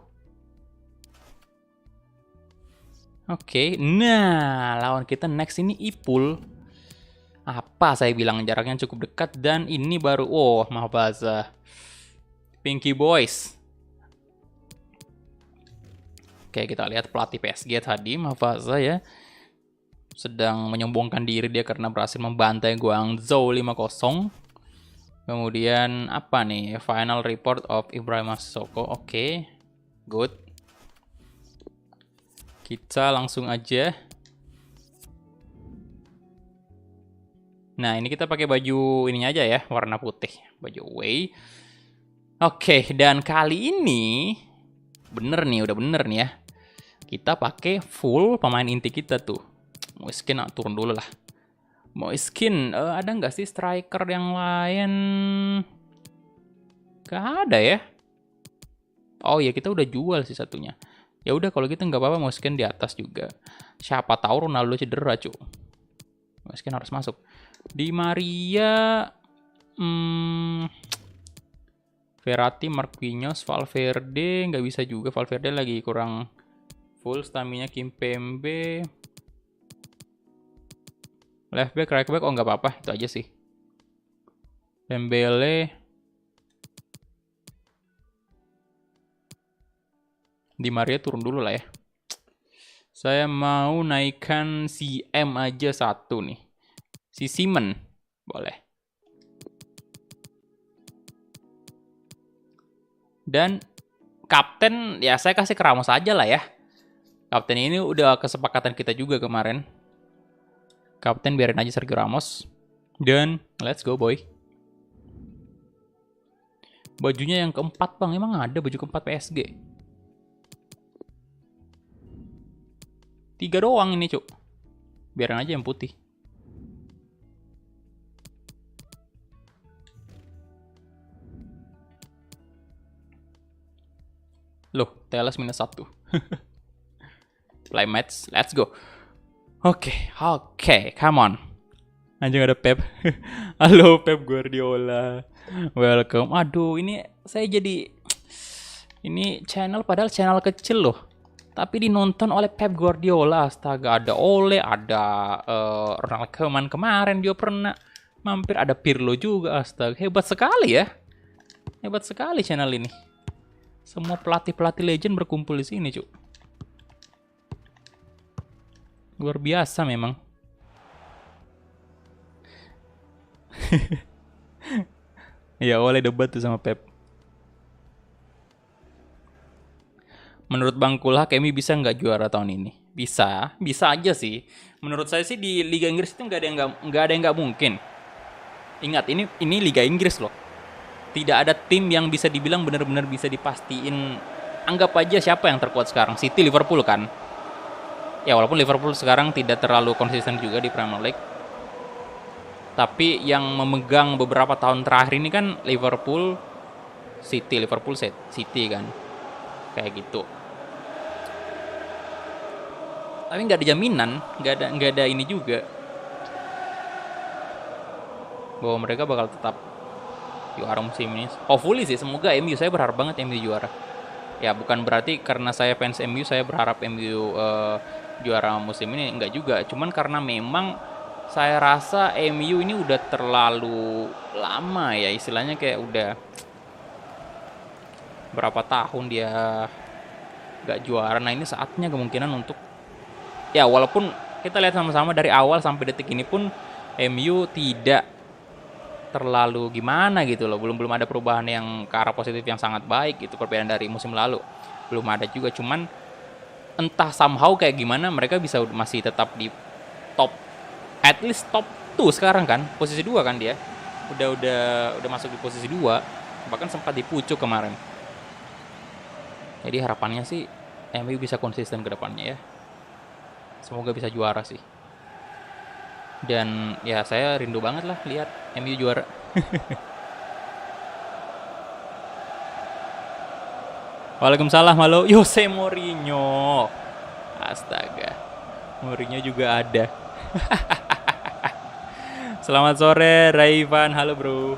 Oke, nah lawan kita next ini Ipul. Apa saya bilang, jaraknya cukup dekat dan ini baru, Mahbaza. Pinky Boys. Oke, kita lihat pelatih PSG tadi, Mahbaza ya. Sedang menyombongkan diri dia karena berhasil membantai Guangzhou 5-0. Kemudian apa nih? Final report of Ibrahim Sissoko. Oke, good. Kita langsung aja. Nah, ini kita pakai baju ininya aja ya, warna putih, baju away. Oke, dan kali ini udah bener nih ya. Kita pakai full pemain inti kita tuh. Moiskin turun dulu lah. Moiskin, ada nggak sih striker yang lain? Gak ada ya. Oh ya, kita udah jual sih satunya. Ya udah kalau gitu nggak apa-apa, Moiskin di atas juga. Siapa tahu Ronaldo cedera, cuy. Moiskin harus masuk. Di Maria, Verratti, Marquinhos, Valverde nggak bisa juga. Valverde lagi kurang full stamina. Kimpembe, left back, right back, nggak apa-apa, itu aja sih. Dembele, Di Maria turun dulu lah ya. Saya mau naikkan si M aja satu nih. Si Simon, boleh. Dan kapten, ya saya kasih ke Ramos aja lah ya. Kapten ini udah kesepakatan kita juga kemarin. Kapten biarin aja Sergio Ramos. Dan let's go boy. Bajunya yang keempat bang, emang ada baju keempat PSG? 3 doang ini cuk. Biarin aja yang putih. Loh, Teles -1. Play match, let's go. Oke, come on. Anjing ada Pep. Halo Pep Guardiola. Welcome. Aduh, ini saya jadi... Ini padahal channel kecil loh. Tapi dinonton oleh Pep Guardiola. Astaga, ada Ole, ada Ronald Koeman kemarin dia pernah mampir. Ada Pirlo juga, astaga. Hebat sekali ya. Hebat sekali channel ini. Semua pelatih-pelatih legend berkumpul di sini, cuk. Luar biasa memang. Ya, oleh debat tuh sama Pep. Menurut Bang Kulhak, MU bisa nggak juara tahun ini? Bisa aja sih. Menurut saya sih di Liga Inggris itu nggak ada yang nggak mungkin. Ingat, ini Liga Inggris loh. Tidak ada tim yang bisa dibilang benar-benar bisa dipastiin. Anggap aja siapa yang terkuat sekarang, City, Liverpool kan. Ya walaupun Liverpool sekarang tidak terlalu konsisten juga di Premier League. Tapi yang memegang beberapa tahun terakhir ini kan Liverpool, City kan. Kayak gitu. Tapi nggak ada jaminan, nggak ada ini juga bahwa mereka bakal tetap juara musim ini. Hopefully sih, semoga MU, saya berharap banget MU juara. Ya bukan berarti karena saya fans MU saya berharap MU juara musim ini, enggak juga. Cuman karena memang saya rasa MU ini udah terlalu lama ya, istilahnya kayak udah berapa tahun dia nggak juara. Nah ini saatnya kemungkinan untuk, ya walaupun kita lihat sama-sama dari awal sampai detik ini pun MU tidak terlalu gimana gitu loh, belum ada perubahan yang ke arah positif yang sangat baik gitu, perbedaan dari musim lalu belum ada juga. Cuman entah somehow kayak gimana mereka bisa masih tetap di top, at least top 2 sekarang kan, posisi 2 kan dia udah masuk di posisi 2, bahkan sempat di pucuk kemarin. Jadi harapannya sih MU bisa konsisten ke depannya ya, semoga bisa juara sih. Dan ya saya rindu banget lah lihat MU juara. Waalaikumsalam, halo. Jose Mourinho. Astaga. Mourinho juga ada. Selamat sore, Raivan. Halo, bro.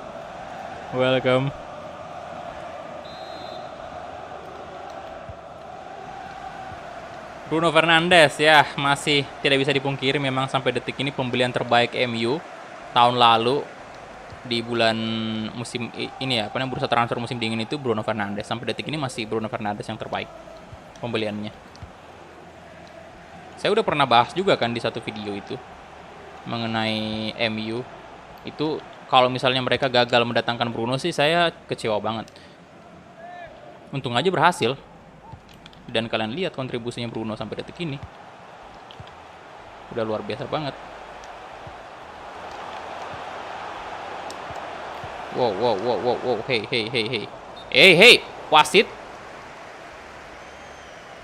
Welcome. Bruno Fernandes ya, masih tidak bisa dipungkiri memang sampai detik ini pembelian terbaik MU tahun lalu di bulan musim ini ya, bursa transfer musim dingin itu Bruno Fernandes. Sampai detik ini masih Bruno Fernandes yang terbaik pembeliannya. Saya udah pernah bahas juga kan di satu video itu mengenai MU. Itu kalau misalnya mereka gagal mendatangkan Bruno sih saya kecewa banget. Untung aja berhasil. Dan kalian lihat kontribusinya Bruno sampai detik ini. Udah luar biasa banget. Wow. Hey, wasit.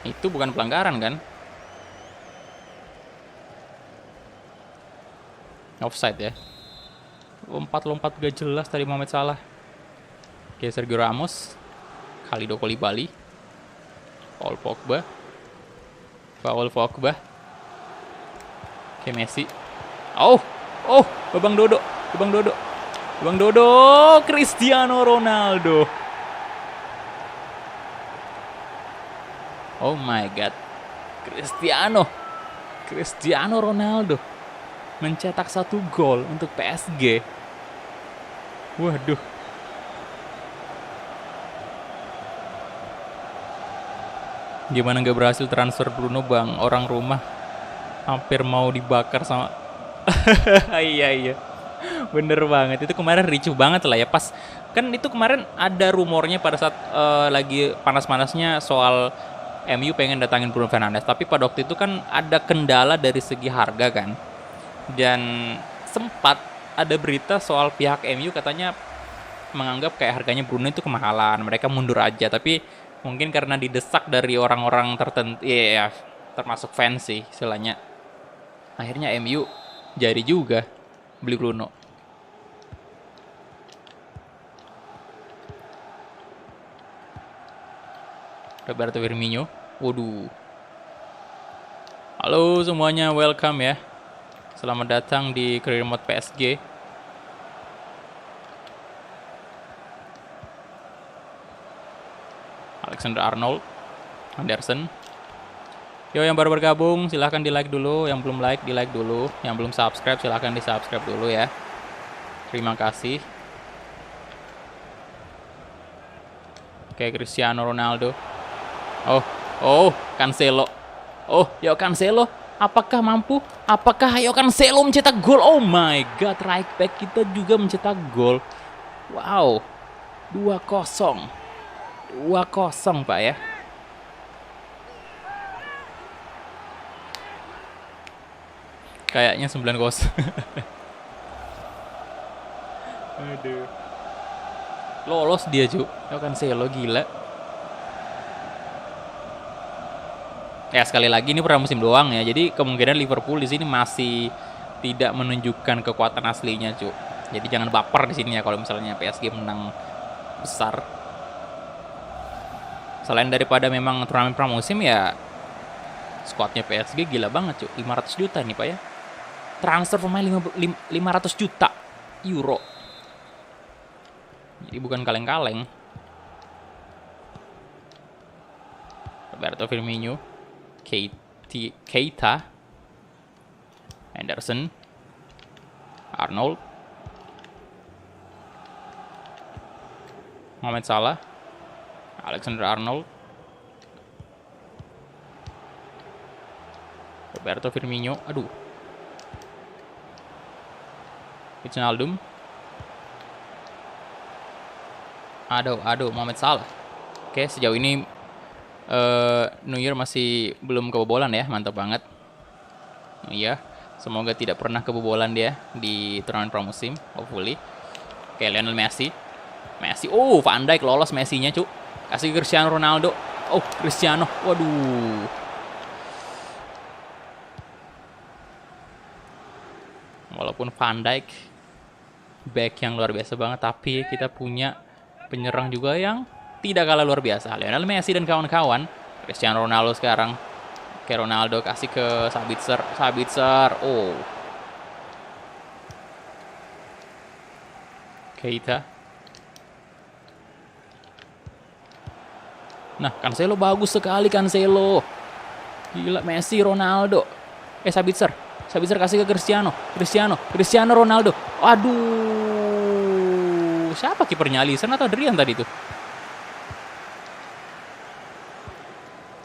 Itu bukan pelanggaran kan? Offside ya. Lompat gak jelas tadi Mohamed Salah. Oke, Sergio Ramos. Kalidou Koulibaly. Paul Pogba. Oke, Messi. Babang Dodo. Cristiano Ronaldo. Oh my god. Cristiano Ronaldo mencetak 1 gol untuk PSG. Waduh. Gimana nggak berhasil transfer Bruno, Bang? Orang rumah hampir mau dibakar sama... Iya. Bener banget. Itu kemarin ricuh banget lah ya. Pas kan itu kemarin ada rumornya pada saat lagi panas-panasnya soal MU pengen datangin Bruno Fernandes. Tapi pada waktu itu kan ada kendala dari segi harga kan. Dan sempat ada berita soal pihak MU katanya menganggap kayak harganya Bruno itu kemahalan. Mereka mundur aja. Tapi mungkin karena didesak dari orang-orang tertentu, ya termasuk fans sih istilahnya. Akhirnya MU jadi juga beli Bruno. Roberto Firmino. Waduh. Halo semuanya, welcome ya. Selamat datang di Career Mode PSG. Alexander Arnold, Anderson. Yo, yang baru bergabung silahkan di like dulu, yang belum like di like dulu, yang belum subscribe silahkan di subscribe dulu ya. Terima kasih. Oke, Cristiano Ronaldo. Cancelo. Cancelo. Apakah mampu? Apakah Cancelo mencetak gol? Oh my god, right back kita juga mencetak gol. Wow. 2-0, Pak ya. Kayaknya 9-0. Aduh. Lolos dia, Cuk. Cancelo gila. Ya sekali lagi ini pramusim doang ya. Jadi kemungkinan Liverpool di sini masih tidak menunjukkan kekuatan aslinya, Cuk. Jadi jangan baper di sini ya kalau misalnya PSG menang besar. Selain daripada memang turnamen pramusim ya, squadnya PSG gila banget, Cuk. 500 juta nih, Pak ya. Transfer pemain 500 juta euro. Jadi bukan kaleng-kaleng. Roberto Firmino, Keita, Anderson, Arnold, Mohamed Salah, Alexander Arnold, Roberto Firmino, Wijnaldum, Mohamed Salah. Oke, sejauh ini New Year masih belum kebobolan ya, mantap banget. Iya, semoga tidak pernah kebobolan dia di turnamen pramusim, hopefully. Oke, Lionel Messi, Van Dijk lolos Messi-nya, Cuk. Kasih Cristiano Ronaldo. Cristiano, waduh. Walaupun Van Dijk back yang luar biasa banget, tapi kita punya penyerang juga yang tidak kalah luar biasa. Lionel Messi dan kawan-kawan. Cristiano Ronaldo sekarang. Oke, Ronaldo kasih ke Sabitzer. Sabitzer. Oh. Keita. Nah, Cancelo bagus sekali, Cancelo. Gila, Messi, Ronaldo. Sabitzer. Sabitzer kasih ke Cristiano. Cristiano Ronaldo. Aduh. Siapa kipernya, Alisson atau Adrian tadi tuh?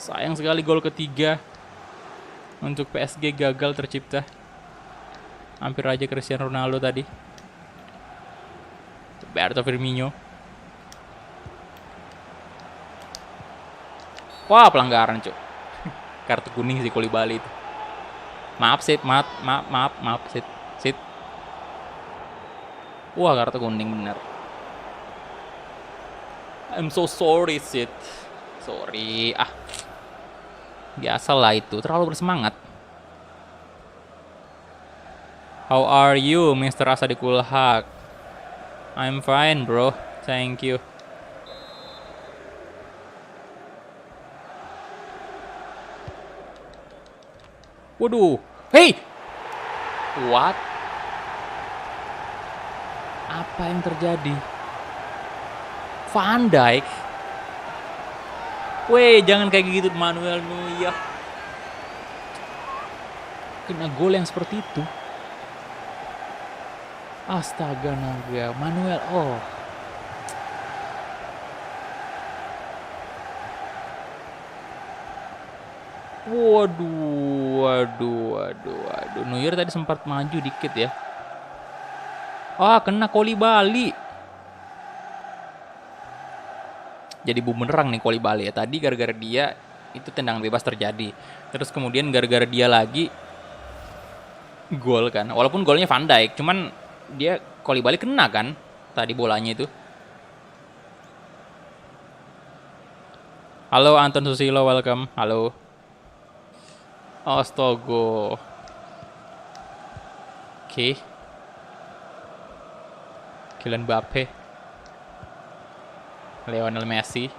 Sayang sekali gol ketiga untuk PSG gagal tercipta. Hampir aja Cristiano Ronaldo tadi. Roberto Firmino. Wah, pelanggaran, Cuk. Kartu kuning sih Koulibaly itu. Maaf, Sit. Wah, kartu kuning bener. I'm so sorry, Sid. Sorry. Biasalah itu, terlalu bersemangat. How are you, Mr. Asadikul Haq? I'm fine, bro. Thank you. Waduh. Hey! What? Apa yang terjadi? Van Dijk? Weh, jangan kayak gitu, Manuel Neuer. Kena gol yang seperti itu. Astaga naga, Manuel. Oh. Waduh. Neuer tadi sempat maju dikit ya. Kena Koulibaly. Jadi bumerang nih Koulibaly ya. Tadi gara-gara dia itu tendangan bebas terjadi. Terus kemudian gara-gara dia lagi gol kan. Walaupun golnya Van Dijk, cuman dia Koulibaly kena kan tadi bolanya itu. Halo Anton Susilo, welcome. Halo. Astaga. Oke. Kylian Mbappe. Lionel Messi.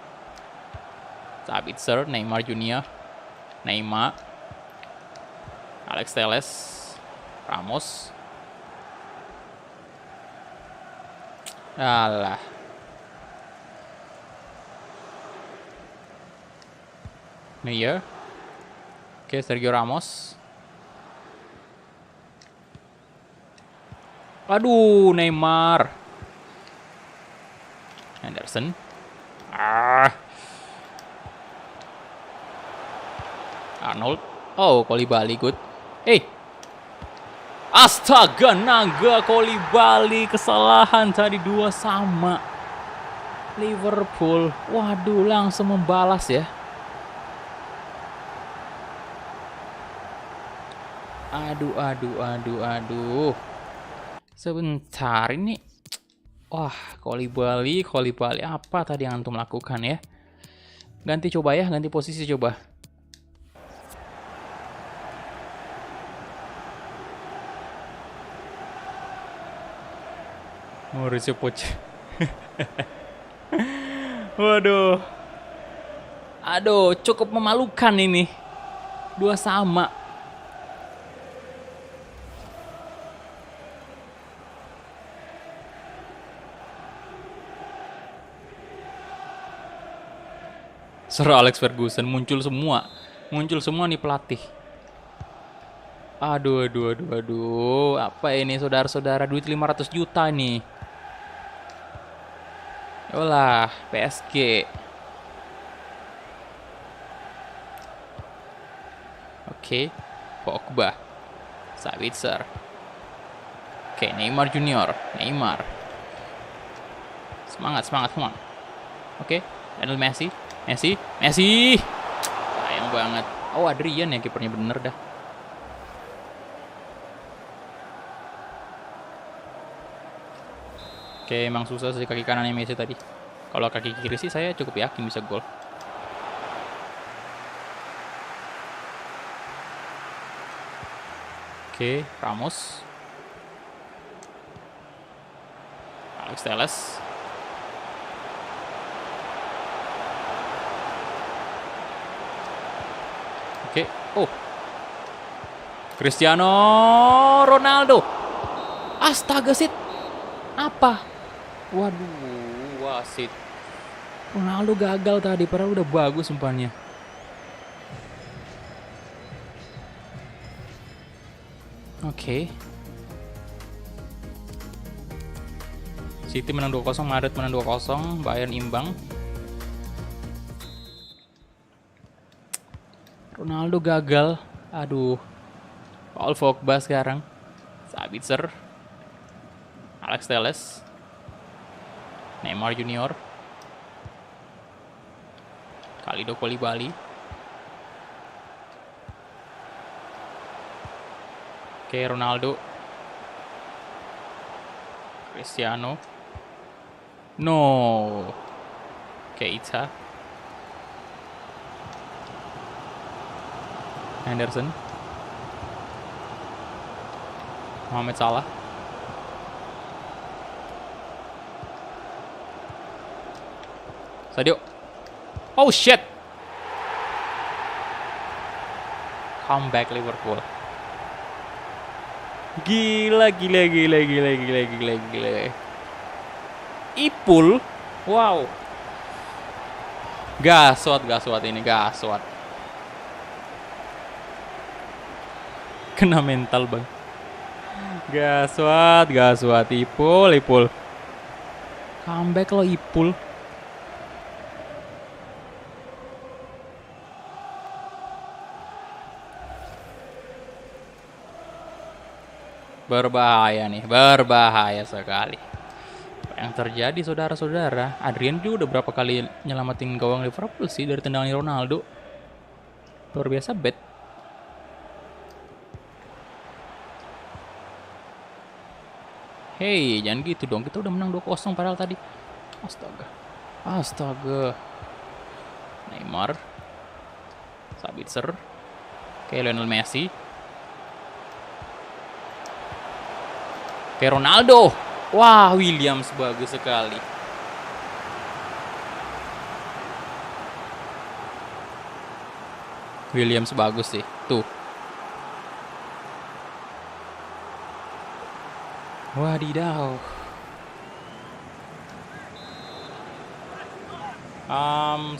Sabitzer, Neymar Junior. Neymar. Alex Telles. Ramos. Alah. Neuer. Oke, Sergio Ramos. Aduh, Neymar. Henderson. Arnold. Oh, Koulibaly good. Astaga naga, Koulibaly kesalahan tadi 2-2. Liverpool. Waduh, langsung membalas ya. Aduh. Sebentar ini. Wah, Koulibaly apa tadi yang antum lakukan ya? Ganti coba ya, ganti posisi coba. Mauricio Poch. Waduh. Aduh, cukup memalukan ini. 2-2. Sir Alex Ferguson muncul semua nih pelatih. Aduh. Apa ini saudara-saudara, duit 500 juta nih. Yolah, PSG. Oke, Pogba. Sabitzer. Oke, Neymar Junior. Semangat semua. Oke, Lionel Messi. Sayang banget. Oh, Adrian ya kipernya, bener dah. Oke, emang susah sih kaki kanannya Messi tadi. Kalau kaki kiri sih saya cukup yakin bisa gol. Oke, Ramos. Alex Telles. Oke. Oh. Cristiano Ronaldo. Astaga, Sid. Apa? Waduh, wasit. Ronaldo gagal tadi, padahal udah bagus umpannya. Oke. City menang 2-0, Madrid menang 2-0, Bayern imbang. Ronaldo gagal. Aduh. Paul Pogba sekarang. Sabitzer. Alex Telles. Neymar Junior. Kalidou Koulibaly. Oke, Ronaldo. Cristiano. No. Keita. Henderson. Mohamed Salah. Sadio. Oh shit. Comeback Liverpool. Gila. Ipul. Wow. Gaswat ini, gaswat. Kena mental, Bang. Gaswat. Ipul. Comeback lo, Ipul. Berbahaya nih, berbahaya sekali. Apa yang terjadi, saudara-saudara? Adrian juga udah berapa kali nyelamatin gawang Liverpool sih dari tendangan Ronaldo. Luar biasa bet. Hey, jangan gitu dong. Kita udah menang 2-0 padahal tadi. Astaga. Neymar. Sabitzer. Oke, Lionel Messi. Oke, Ronaldo. Wah, Williams bagus sekali. Williams bagus sih. Tuh. Wadidaw.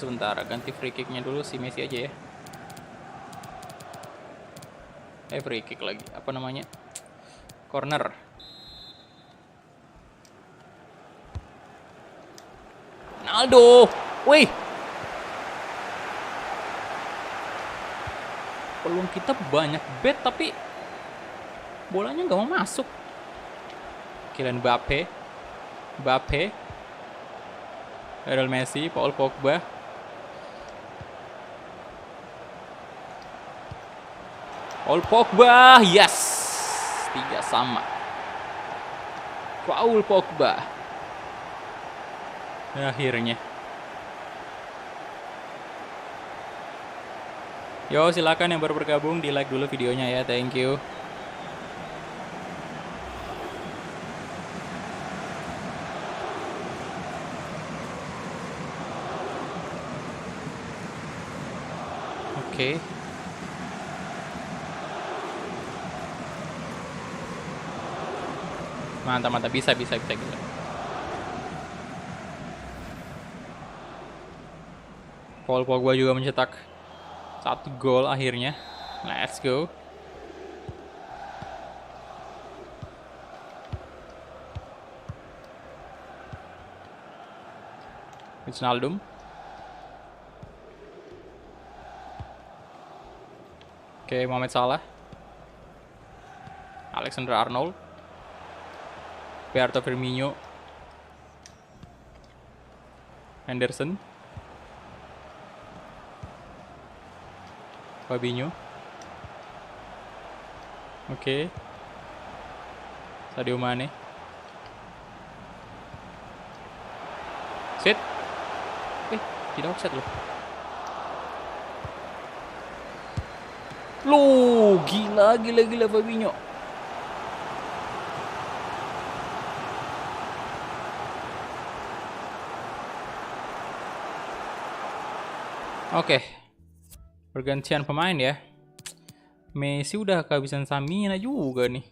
Sebentar, ganti free kicknya dulu si Messi aja ya. Free kick lagi. Apa namanya? Corner. Ronaldo. Wih. Peluang kita banyak bet tapi bolanya nggak mau masuk. Kylian Mbappe. Lionel Messi, Paul Pogba. Yes. 3-3. Paul Pogba. Akhirnya. Yo, silakan yang baru bergabung di like dulu videonya ya, thank you. Oke. Mantap, bisa gila. Paul Pogba juga mencetak 1 gol akhirnya. Let's go. Wijnaldum. Oke, Mohamed Salah. Alexander Arnold. Roberto Firmino. Henderson. Fabinho. Oke. Sadio Mane. Set. Tidak offset loh. Loh, gila Fabinho. Oke. Pergantian pemain ya. Messi udah kehabisan stamina juga nih.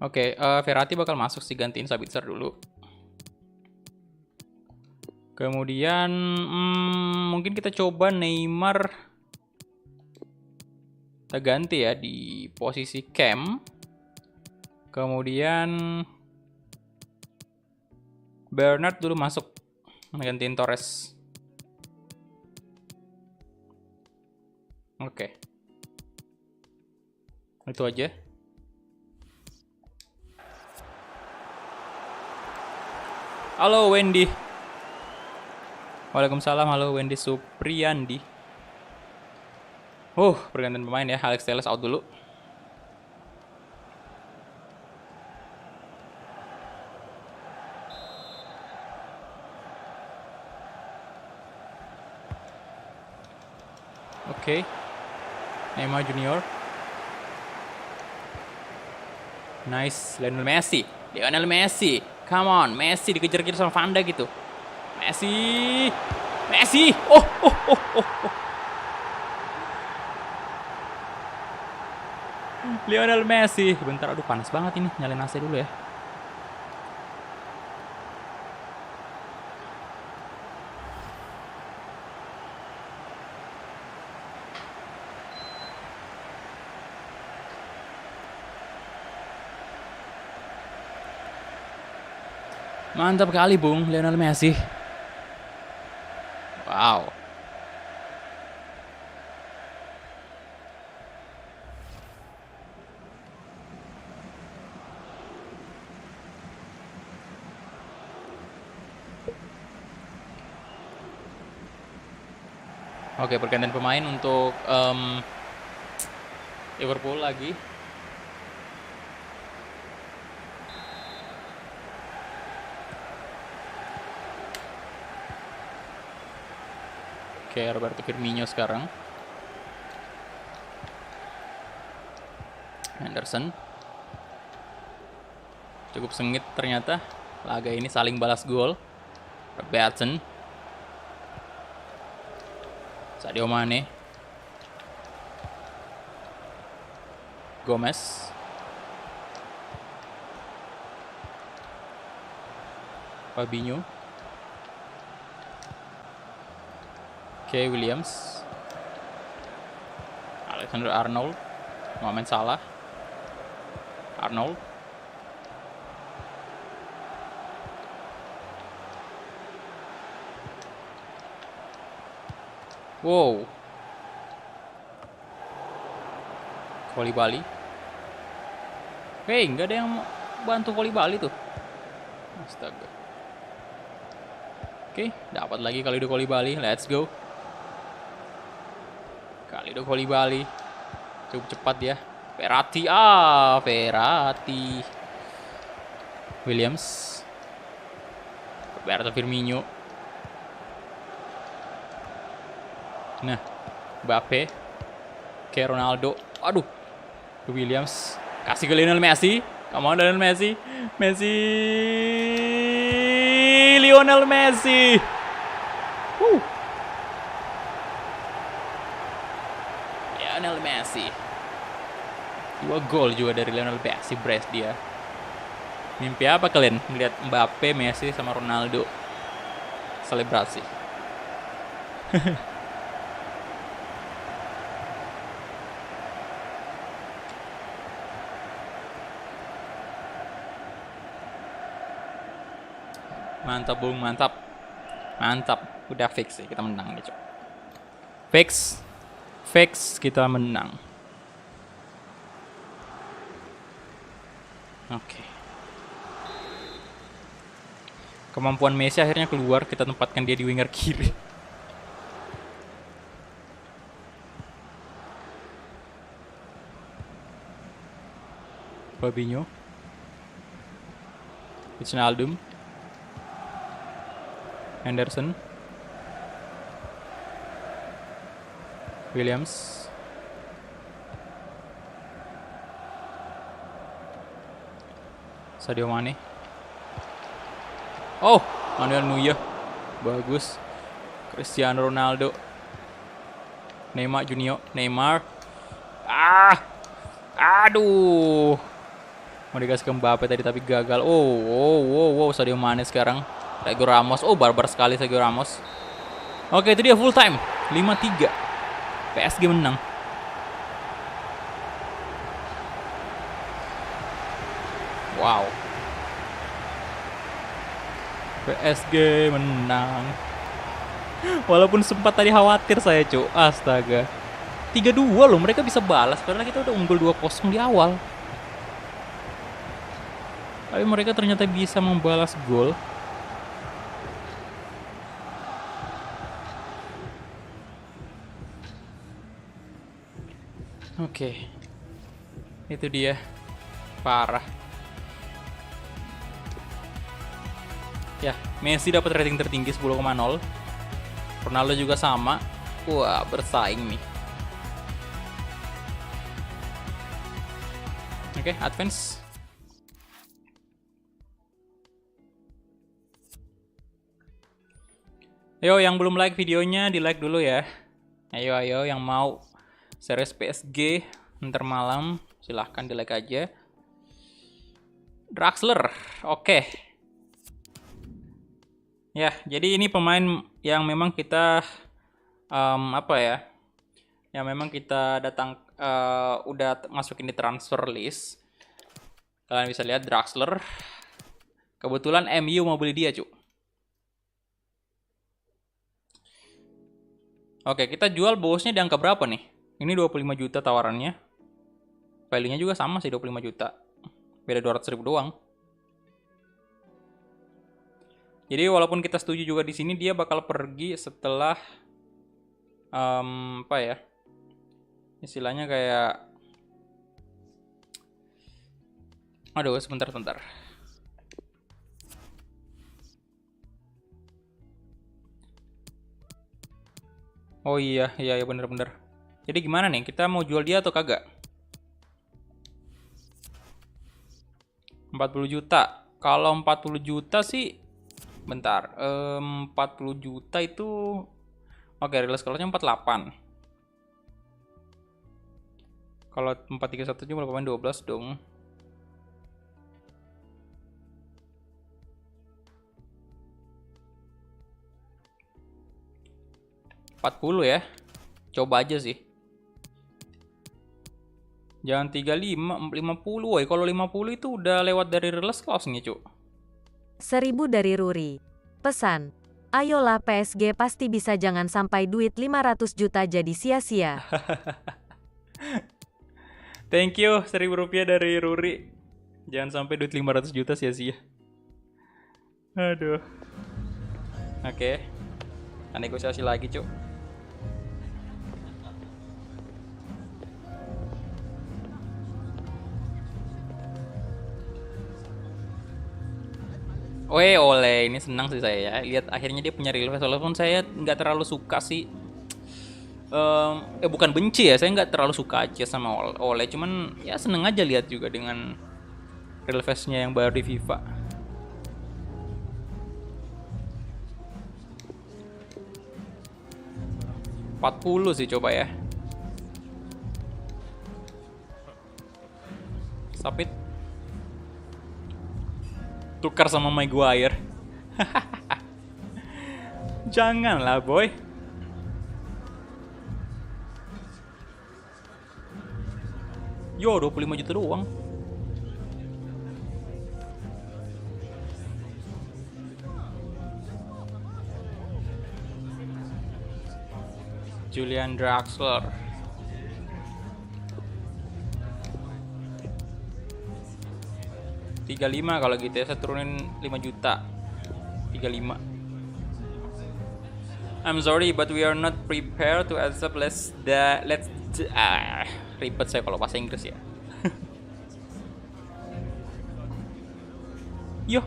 Oke, Verratti bakal masuk sih, gantiin Sabitzer dulu. Kemudian mungkin kita coba Neymar. Kita ganti ya di posisi cam. Kemudian Bernard dulu masuk, gantiin Torres. Oke. Itu aja. Halo Wendy. Waalaikumsalam, halo Wendy Supriyandi. Pergantian pemain ya. Alex Telles out dulu. Oke. Neymar Junior. Nice, Lionel Messi. Lionel Messi. Come on, Messi dikejar-kejar sama Van Dijk gitu. Messi. Messi. Oh. Lionel Messi. Bentar, aduh panas banget ini. Nyalain AC dulu ya. Mantap kali Bung, Lionel Messi. Wow. Oke, pergantian pemain untuk Liverpool lagi. Oke, Roberto Firmino sekarang. Henderson. Cukup sengit ternyata laga ini, saling balas gol. Robertson. Sadio Mane. Gomez. Fabinho. Oke, Williams. Alexander Arnold. Mohamed Salah. Arnold. Wow. Koulibaly. Hei, nggak ada yang mau bantu Koulibaly tuh. Astaga. Oke, dapat lagi Kalidou Koulibaly. Let's go. Kalidou Koulibaly. Cukup cepat ya. Verratti. Verratti. Williams. Roberto Firmino. Nah, Mbappe. Ke Ronaldo. Aduh. Williams. Kasih ke Lionel Messi. Come on, Lionel Messi. Lionel Messi. Lionel Messi. 2 gol juga dari Lionel Messi, brace dia. Mimpi apa kalian melihat Mbappe, Messi sama Ronaldo selebrasi? Mantap Bung, mantap. Udah fix sih, kita menang nih, Cok. Fix kita menang. Oke. Kemampuan Messi akhirnya keluar, kita tempatkan dia di winger kiri. Fabinho. Wijnaldum. Henderson. Williams. Sadio Mane. Manuel Neuer. Bagus. Cristiano Ronaldo. Neymar Junior. Neymar. Aduh. Mau dikasih ke Mbappe tadi tapi gagal. Wow, Sadio Mane sekarang. Sergio Ramos. Oh, barbar sekali Sergio Ramos. Oke, itu dia full time. 5-3. PSG menang. Wow. PSG menang. Walaupun sempat tadi khawatir saya, Cuk. Astaga. 3-2 loh, mereka bisa balas padahal kita udah unggul 2-0 di awal. Tapi mereka ternyata bisa membalas gol. Oke. Itu dia. Parah. Ya, Messi dapat rating tertinggi 10,0. Ronaldo juga sama. Wah, bersaing nih. Oke, advance. Ayo yang belum like videonya di like dulu ya. Ayo yang mau series PSG ntar malam silahkan di like aja. Draxler, oke. Ya, jadi ini pemain yang memang kita yang memang kita udah masukin di transfer list. Kalian bisa lihat Draxler. Kebetulan MU mau beli dia, Cuk. Oke, kita jual bosnya di angka berapa nih? Ini 25 juta tawarannya. Value-nya juga sama sih 25 juta. Beda 200.000 doang. Jadi walaupun kita setuju juga di sini dia bakal pergi setelah istilahnya kayak aduh sebentar. Oh iya bener. Jadi gimana nih? Kita mau jual dia atau kagak? 40 juta. Kalau 40 juta sih bentar, 40 juta itu oke, release colornya 48. Kalau 431 cuma pemain 12 dong. $40 ya. Coba aja sih. Jangan 35, 50 woy. Kalau 50 itu udah lewat dari release clause-nya, Cuk. 1000 dari Ruri. Pesan, ayolah PSG pasti bisa, jangan sampai duit 500 juta jadi sia-sia. Thank you, Rp1.000 dari Ruri. Jangan sampai duit 500 juta sia-sia. Aduh. Oke. Kita negosiasi lagi, Cuk. Oleh ini senang sih saya ya. Lihat akhirnya dia punya real face, walaupun saya nggak terlalu suka sih. Bukan benci ya, saya nggak terlalu suka aja sama Oleh. Cuman ya seneng aja lihat juga dengan real face-nya yang baru di FIFA. $40 sih coba ya. Sapit. Tukar sama Maguire. Janganlah, boy. Yo, 25 juta doang. Julian Draxler. $35 kalau gitu ya, saya turunin 5 juta. 35. I'm sorry but we are not prepared to accept ribet saya kalau bahasa Inggris ya. Yo.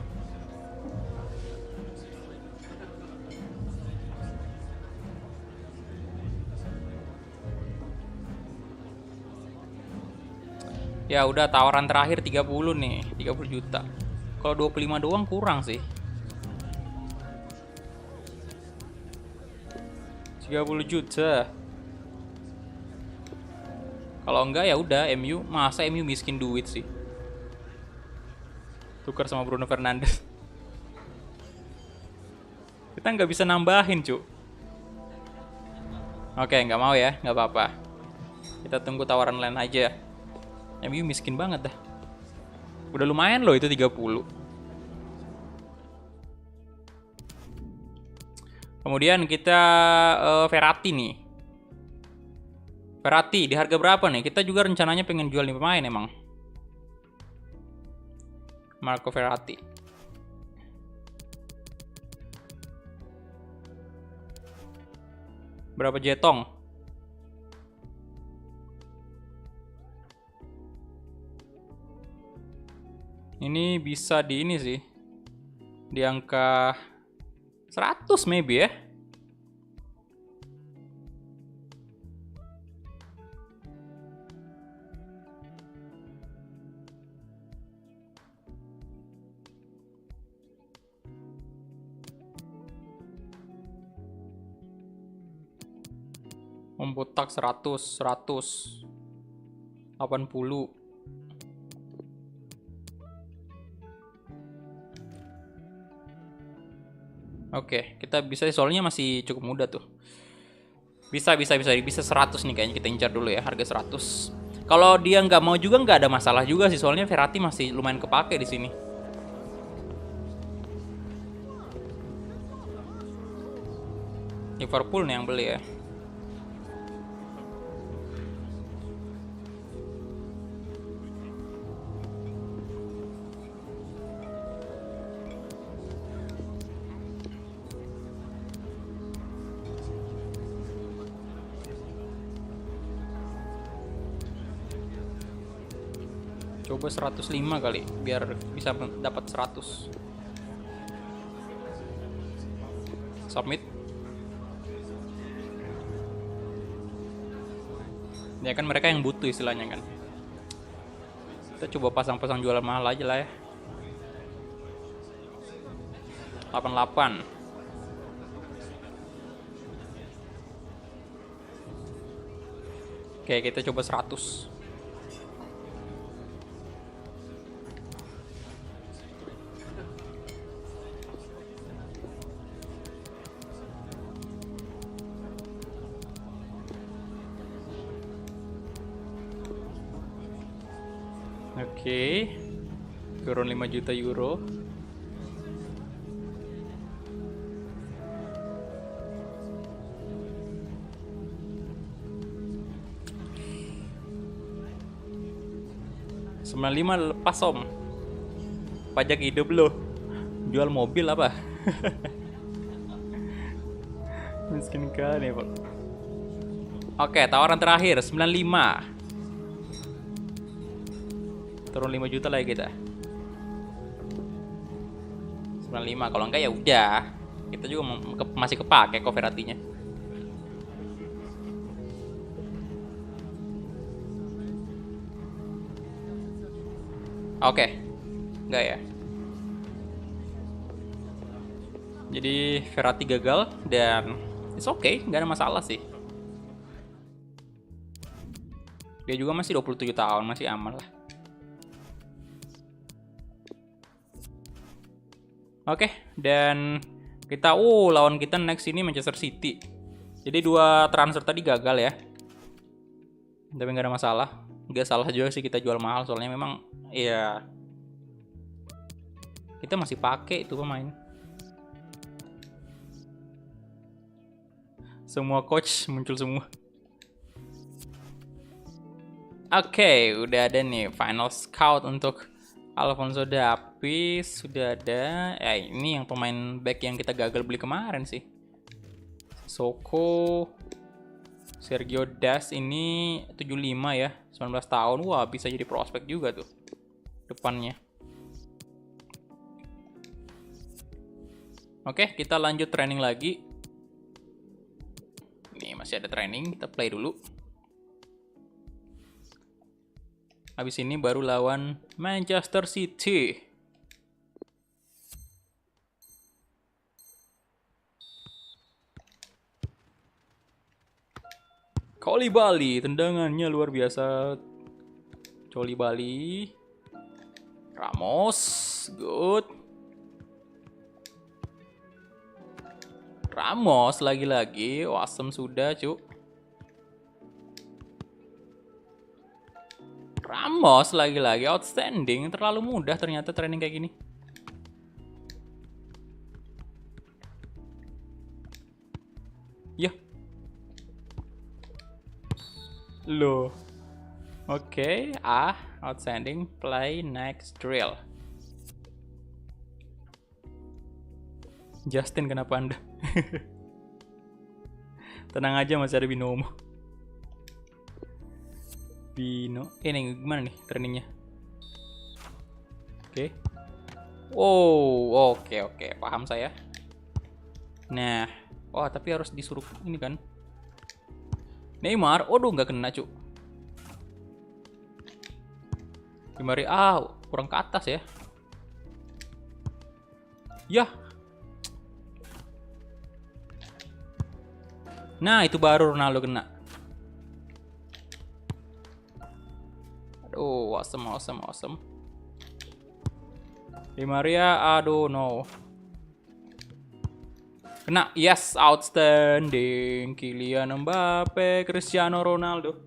Ya udah, tawaran terakhir 30 nih, 30 juta. Kalau 25 doang kurang sih. 30 juta. Kalau enggak ya udah MU, masa MU miskin duit sih. Tukar sama Bruno Fernandes. Kita nggak bisa nambahin, cu. Oke, nggak mau ya, nggak apa-apa. Kita tunggu tawaran lain aja. MU miskin banget dah. Udah lumayan loh itu 30. Kemudian kita Verratti nih. Verratti di harga berapa nih? Kita juga rencananya pengen jual nih pemain emang. Marco Verratti. Berapa jetong? Ini bisa di ini sih. Di angka 100 maybe ya. Membotak 100, 80. Oke, kita bisa, soalnya masih cukup muda tuh. Bisa 100 nih kayaknya, kita incar dulu ya, harga 100. Kalau dia nggak mau juga nggak ada masalah juga sih, soalnya Verratti masih lumayan kepake di sini. Liverpool nih yang beli ya. Coba 105 kali biar bisa dapat 100. Submit. Ya kan mereka yang butuh istilahnya kan. Kita coba pasang-pasang jualan mahal aja lah ya. 88. Oke, kita coba 100. Oke. Turun 5 juta euro. Lima lepas om. Pajak hidup lo. Jual mobil apa? Miskin kali pak. Oke, tawaran terakhir 95. Turun 5 juta lagi kita. 95, kalau enggak ya udah. Kita juga masih kepake kok Verratti-nya. Oke. Enggak ya. Jadi Verratti gagal dan it's okay, nggak ada masalah sih. Dia juga masih 27 tahun, masih aman lah. Oke, dan kita lawan kita next ini Manchester City. Jadi 2 transfer tadi gagal ya. Tapi nggak ada masalah. Nggak salah juga sih kita jual mahal, soalnya memang ya kita masih pakai itu pemain. Semua coach muncul semua. Oke, udah ada nih final scout untuk Alphonso Davies, sudah ada. Ya ini yang pemain back yang kita gagal beli kemarin sih. Soko, Sergio Das ini 75 ya, 19 tahun. Wah, bisa jadi prospek juga tuh depannya. Oke, kita lanjut training lagi. Nih masih ada training, kita play dulu. Habis ini baru lawan Manchester City. Bali, tendangannya luar biasa. Bali. Ramos, good. Ramos lagi-lagi, awesome sudah, cu. Ramos lagi-lagi, outstanding. Terlalu mudah ternyata training kayak gini. Ya. Loh. Oke, outstanding. Play next drill. Justin, kenapa Anda? Tenang aja, masih ada Binomo. Ini gimana nih trainingnya? Oke. Oh, oke, paham saya. Nah, tapi harus disuruh ini kan. Neymar, nggak kena, cu. Di kurang ke atas ya. Yah. Nah, itu baru Ronaldo kena. Aduh, awesome. Di Maria, aduh, no. Kena, yes, outstanding. Kylian Mbappe, Cristiano Ronaldo.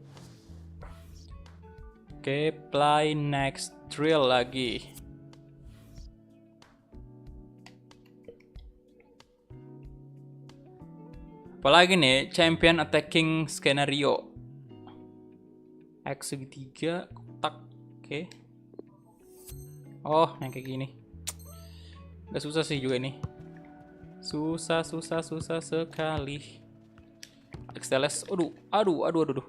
Oke, play next drill lagi. Apalagi nih, champion attacking scenario. X segitiga, kotak. Oke. Oh, yang kayak gini. Gak susah sih juga ini. Susah sekali. Alex Telles, aduh.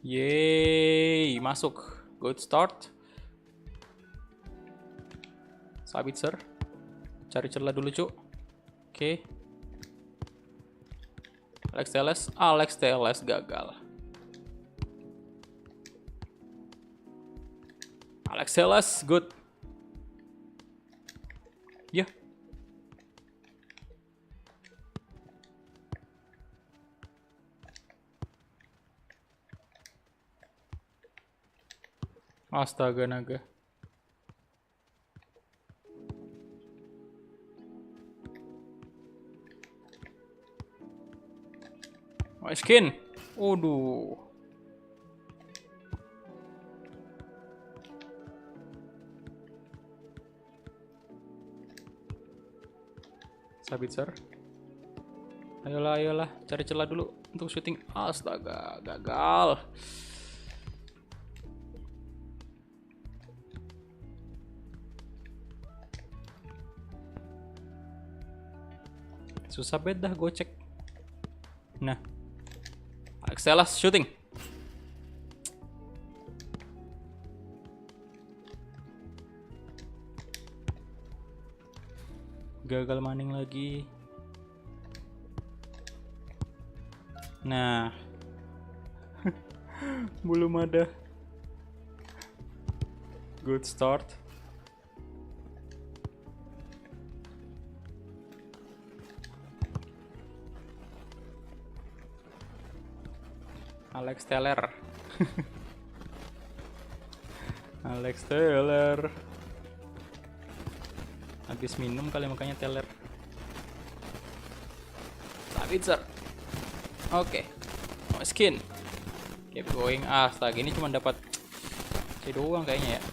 Yeay, masuk. Good start. Sabitzer. Cari celah dulu, cu. Oke. Alex Telles gagal. Alex Telles, good. Ya. Astaga naga. Skin. Waduh. Sabitzer. Ayolah, cari celah dulu untuk syuting. Astaga, gagal. Susah banget dah gocek. Nah, Alex Telles shooting. Gagal maning lagi. Nah, belum ada. Good start. Alex Teller. Alex Teller. Habis minum kali makanya Teller. Sabitzer. Oke. Skin. Keep going. Astaga, ini cuma dapat C doang kayaknya ya.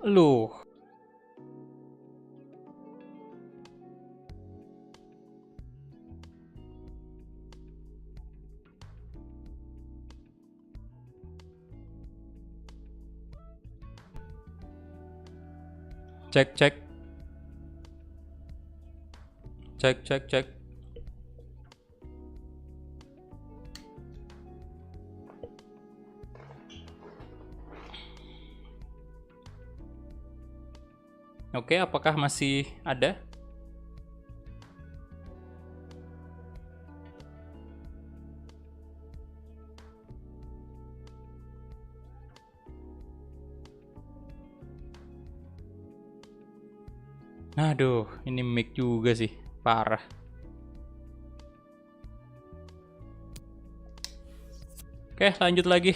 Loh. Cek, cek. Cek, cek, cek. Oke, apakah masih ada? Aduh, ini mic juga sih, parah. Oke, lanjut lagi.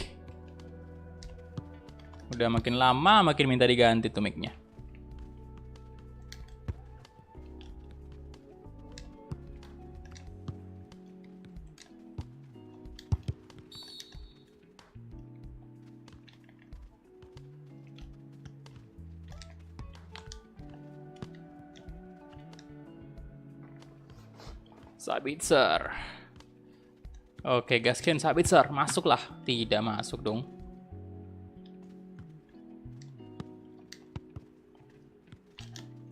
Udah makin lama makin minta diganti tuh mic-nya. Sabitzer. Oke, gaskin Sabitzer, masuklah. Tidak masuk dong.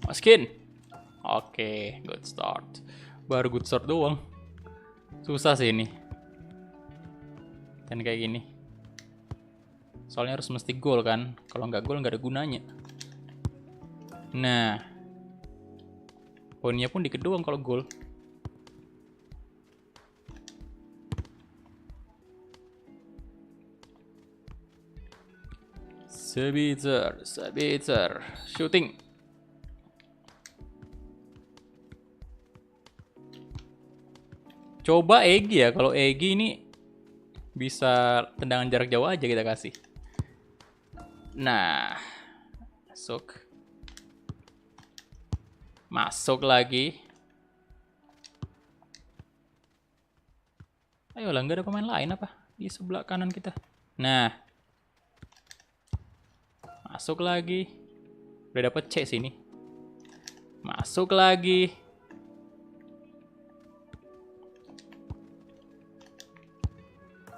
Masukin. Oke, good start. Baru good start doang. Susah sih ini. Dan kayak gini. Soalnya harus mesti gol kan. Kalau nggak gol nggak ada gunanya. Nah. Poinnya pun dikit doang kalau gol. Sabitzer, shooting. Coba Egy ya, kalau Egy ini bisa tendangan jarak jauh aja kita kasih. Nah, masuk. Masuk lagi. Ayolah, nggak ada pemain lain apa di sebelah kanan kita. Nah. Masuk lagi. Udah dapet C sini. Masuk lagi.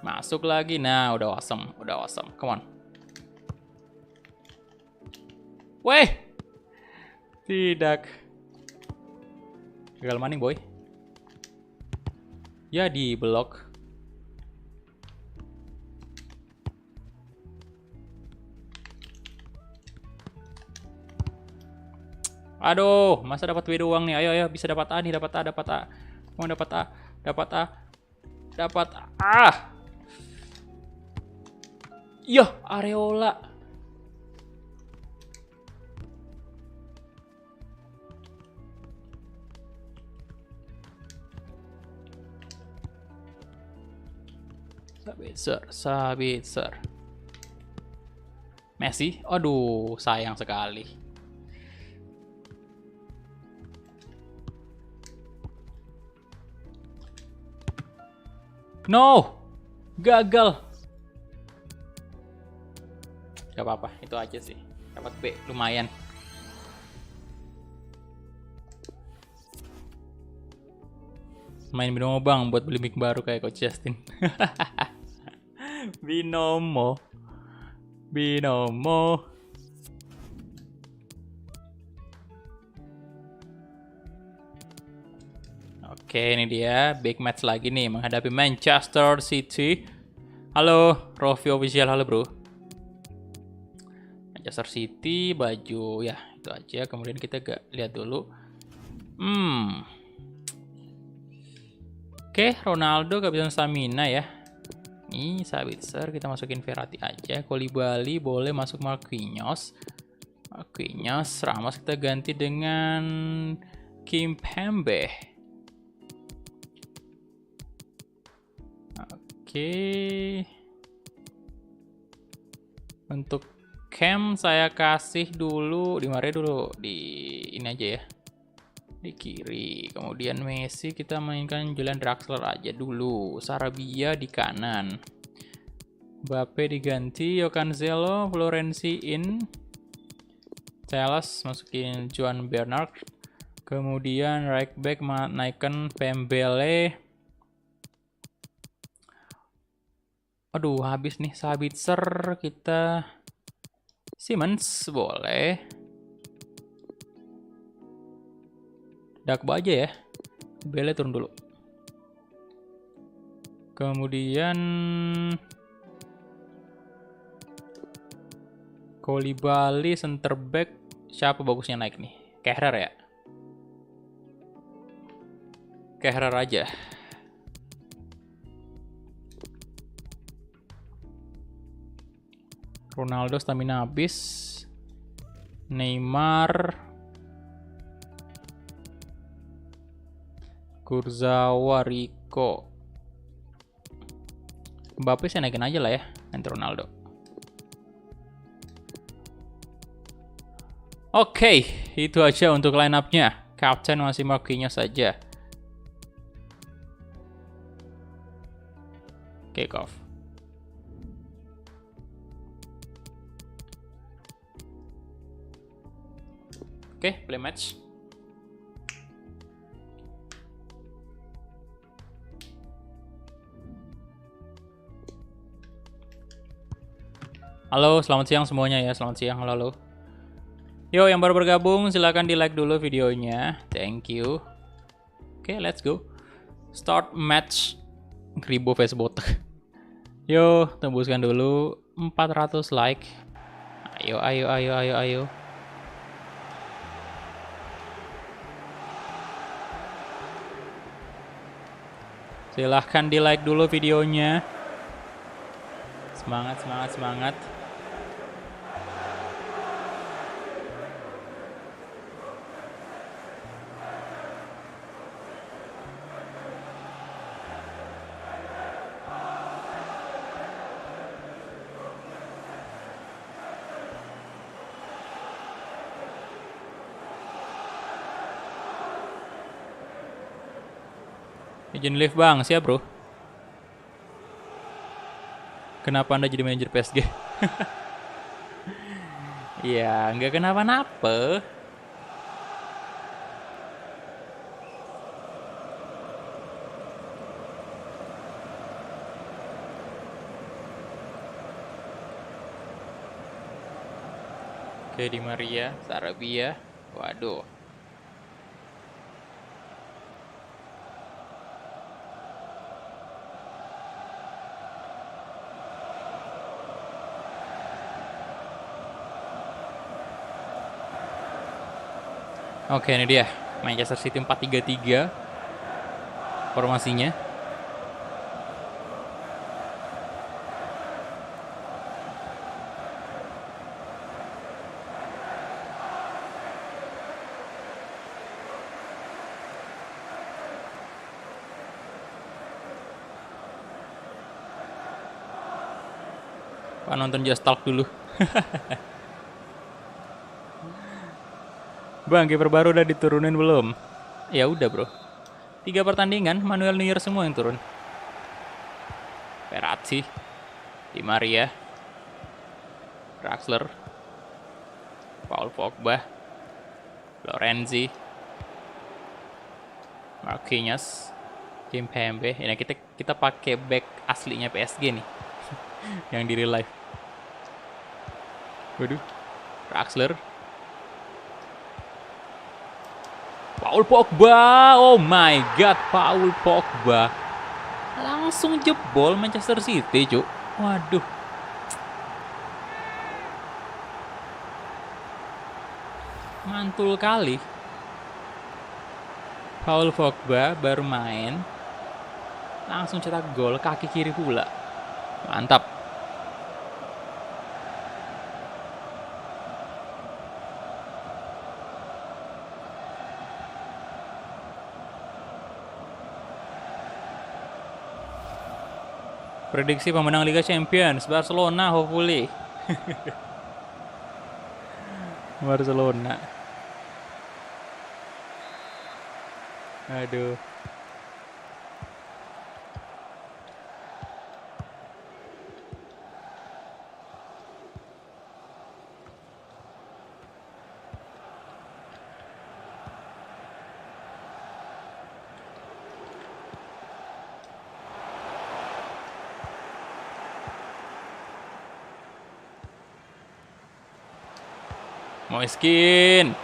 Masuk lagi. Nah, udah awesome. Udah awesome. Come on. Weh. Tidak. Gagal maning, boy. Ya, di blok. Aduh, masa dapat W doang nih. Ayo, ayo, bisa dapat A nih, dapat A, dapat A. Mau dapat A, dapat A, dapat A. Yah, Areola. Sabitzer. Messi, aduh, sayang sekali. No, gagal. Gak apa-apa, itu aja sih. Dapat B, lumayan. Main binomo bang, buat beli mic baru kayak Coach Justin. Binomo. Oke, ini dia big match lagi nih menghadapi Manchester City. Halo, Rofi Official, halo bro. Manchester City, baju ya itu aja. Kemudian kita lihat dulu. Oke, Ronaldo kehabisan stamina ya. Nih, Sabitzer kita masukin Verratti aja. Koulibaly boleh masuk Marquinhos. Ramos kita ganti dengan Kimpembe. Oke. Untuk Cam saya kasih dulu di mana dulu, di ini aja ya, di kiri. Kemudian Messi kita mainkan Julian Draxler aja dulu. Sarabia di kanan. Mbappe diganti, Cancelo, Florenzi in. Teles masukin Juan Bernard. Kemudian right back naikkan Pembele. Aduh, habis nih Sabitzer, kita Simmons boleh. Dakba aja ya. Bele turun dulu. Kemudian Koulibaly center back, siapa bagusnya naik nih? Kehrer ya? Kehrer aja. Ronaldo stamina habis. Neymar. Kurzawa, Rico. Mbappe saya naikin aja lah ya, nanti Ronaldo. Oke, itu aja untuk line up-nya. Kapten masih Marquinhos saja. Kick off. Oke, play match. Halo, selamat siang semuanya ya. Selamat siang, halo. Yo, yang baru bergabung silahkan di like dulu videonya. Thank you. Oke, let's go. Start match. Gribo Facebook. Yo, tembuskan dulu 400 like. Ayo. Silahkan di like dulu videonya. Semangat. Izin live bang, siap bro. Kenapa anda jadi manajer PSG? Ya, nggak kenapa-napa. Oke, Di Maria, Sarabia. Waduh. Oke, ini dia. Manchester City 4-3-3 formasinya. Pak nonton Just Talk dulu. Bang, kiper baru udah diturunin belum? Ya udah bro. 3 pertandingan, Manuel Neuer semua yang turun. Verratti, Di Maria, Draxler, Paul Pogba, Florenzi, Marquinhos, Kimpembe. Ini kita pakai back aslinya PSG nih, yang di real life. Waduh, Draxler. Paul Pogba, oh my god, Paul Pogba langsung jebol Manchester City, cuk. Waduh. Mantul kali. Paul Pogba baru main langsung cetak gol kaki kiri pula. Mantap. Prediksi pemenang Liga Champions Barcelona, hopefully. Barcelona. Aduh. Moiskin.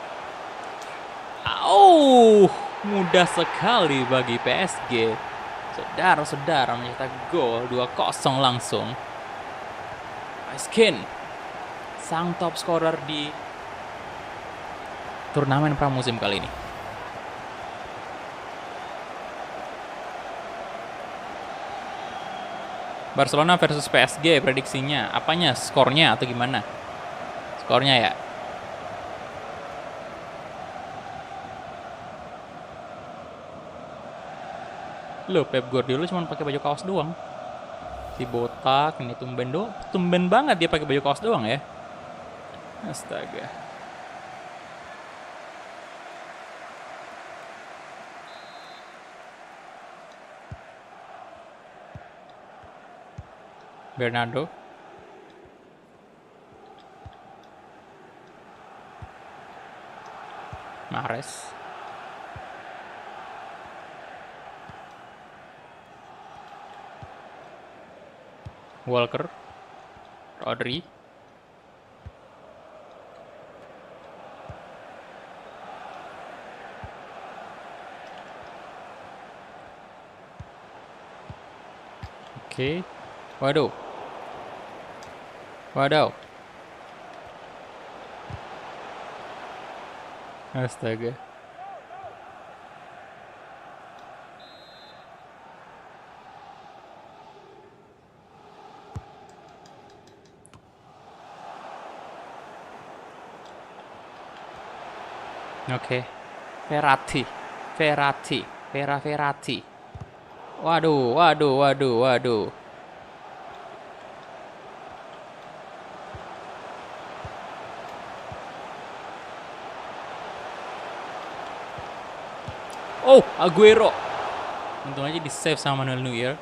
Oh, mudah sekali bagi PSG. Saudara-saudara mencetak gol 2-0 langsung. Moiskin, sang top scorer di turnamen pramusim kali ini. Barcelona versus PSG, prediksinya apanya? Skornya atau gimana? Skornya ya. Loh, Pep Guardiola cuma pakai baju kaos doang. Si botak ini tumben banget dia pakai baju kaos doang ya. Astaga. Bernardo. Mahrez. Walker. Rodri. Oke. Waduh. Astaga. Oke. Verratti. Waduh. Oh, Aguero. Untung aja di save sama Manuel Neuer.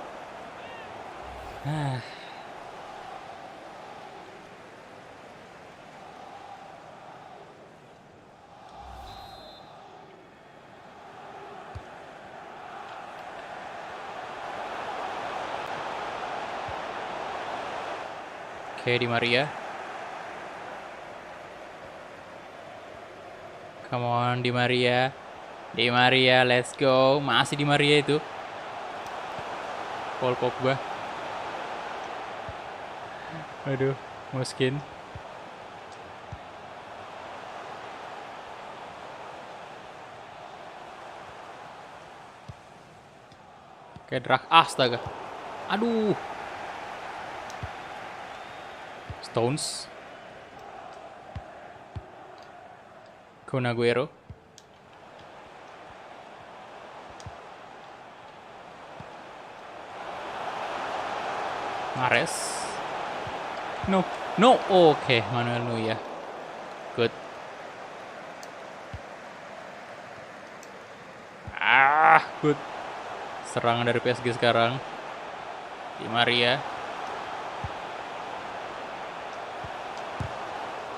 Oke, Di Maria. Come on, Di Maria. Let's go. Masih Di Maria itu. Paul Pogba. Aduh, Moiskin. Kayak drag. Astaga. Aduh. Stones. Kun Aguero. Mahrez. No. Oke, Manuel Neuer. Good. Good. Serangan dari PSG sekarang. Di Maria.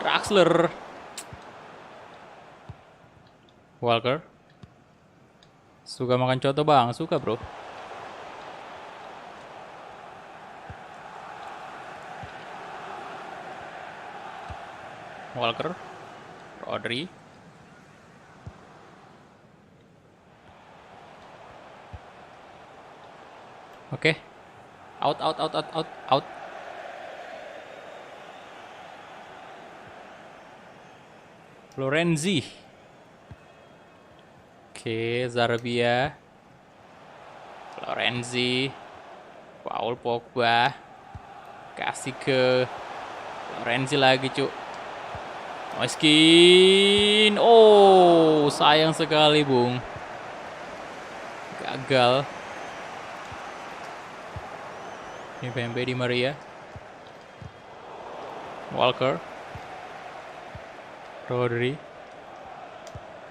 Draxler. Walker. Suka makan coto bang, suka bro. Walker. Rodri. Oke. Out. Florenzi. Oke, Zarbia. Florenzi. Paul Pogba. Kasih ke Florenzi lagi, cuk. Moiskin. Oh, sayang sekali, Bung. Gagal. Ini PMB Di Maria. Walker. Rodri.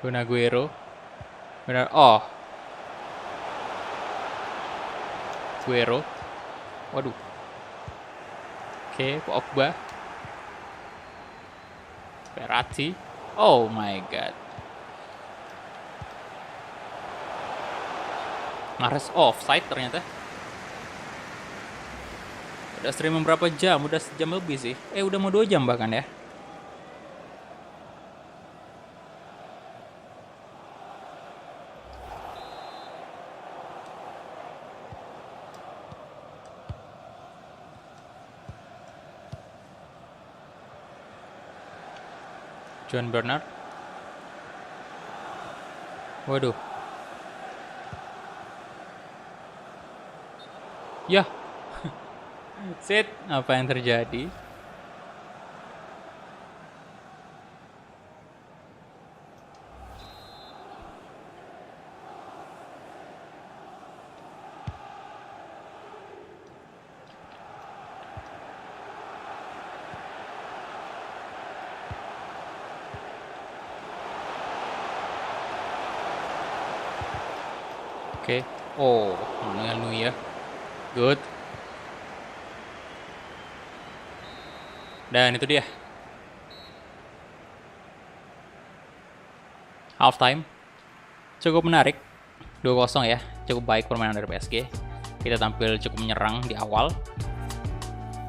Kun Aguero. Benar. Oh. Aguero. Waduh. Oke, Pogba. Verratti. Oh my god. Mahrez offside ternyata. Udah streaming berapa jam? Udah sejam lebih sih. Udah mau 2 jam bahkan ya. John Bernard. Waduh. Ya. Set, apa yang terjadi? Oke. Oh, Manuel Neuer. Good. Dan itu dia. Half time. Cukup menarik. 2-0 ya. Cukup baik permainan dari PSG. Kita tampil cukup menyerang di awal.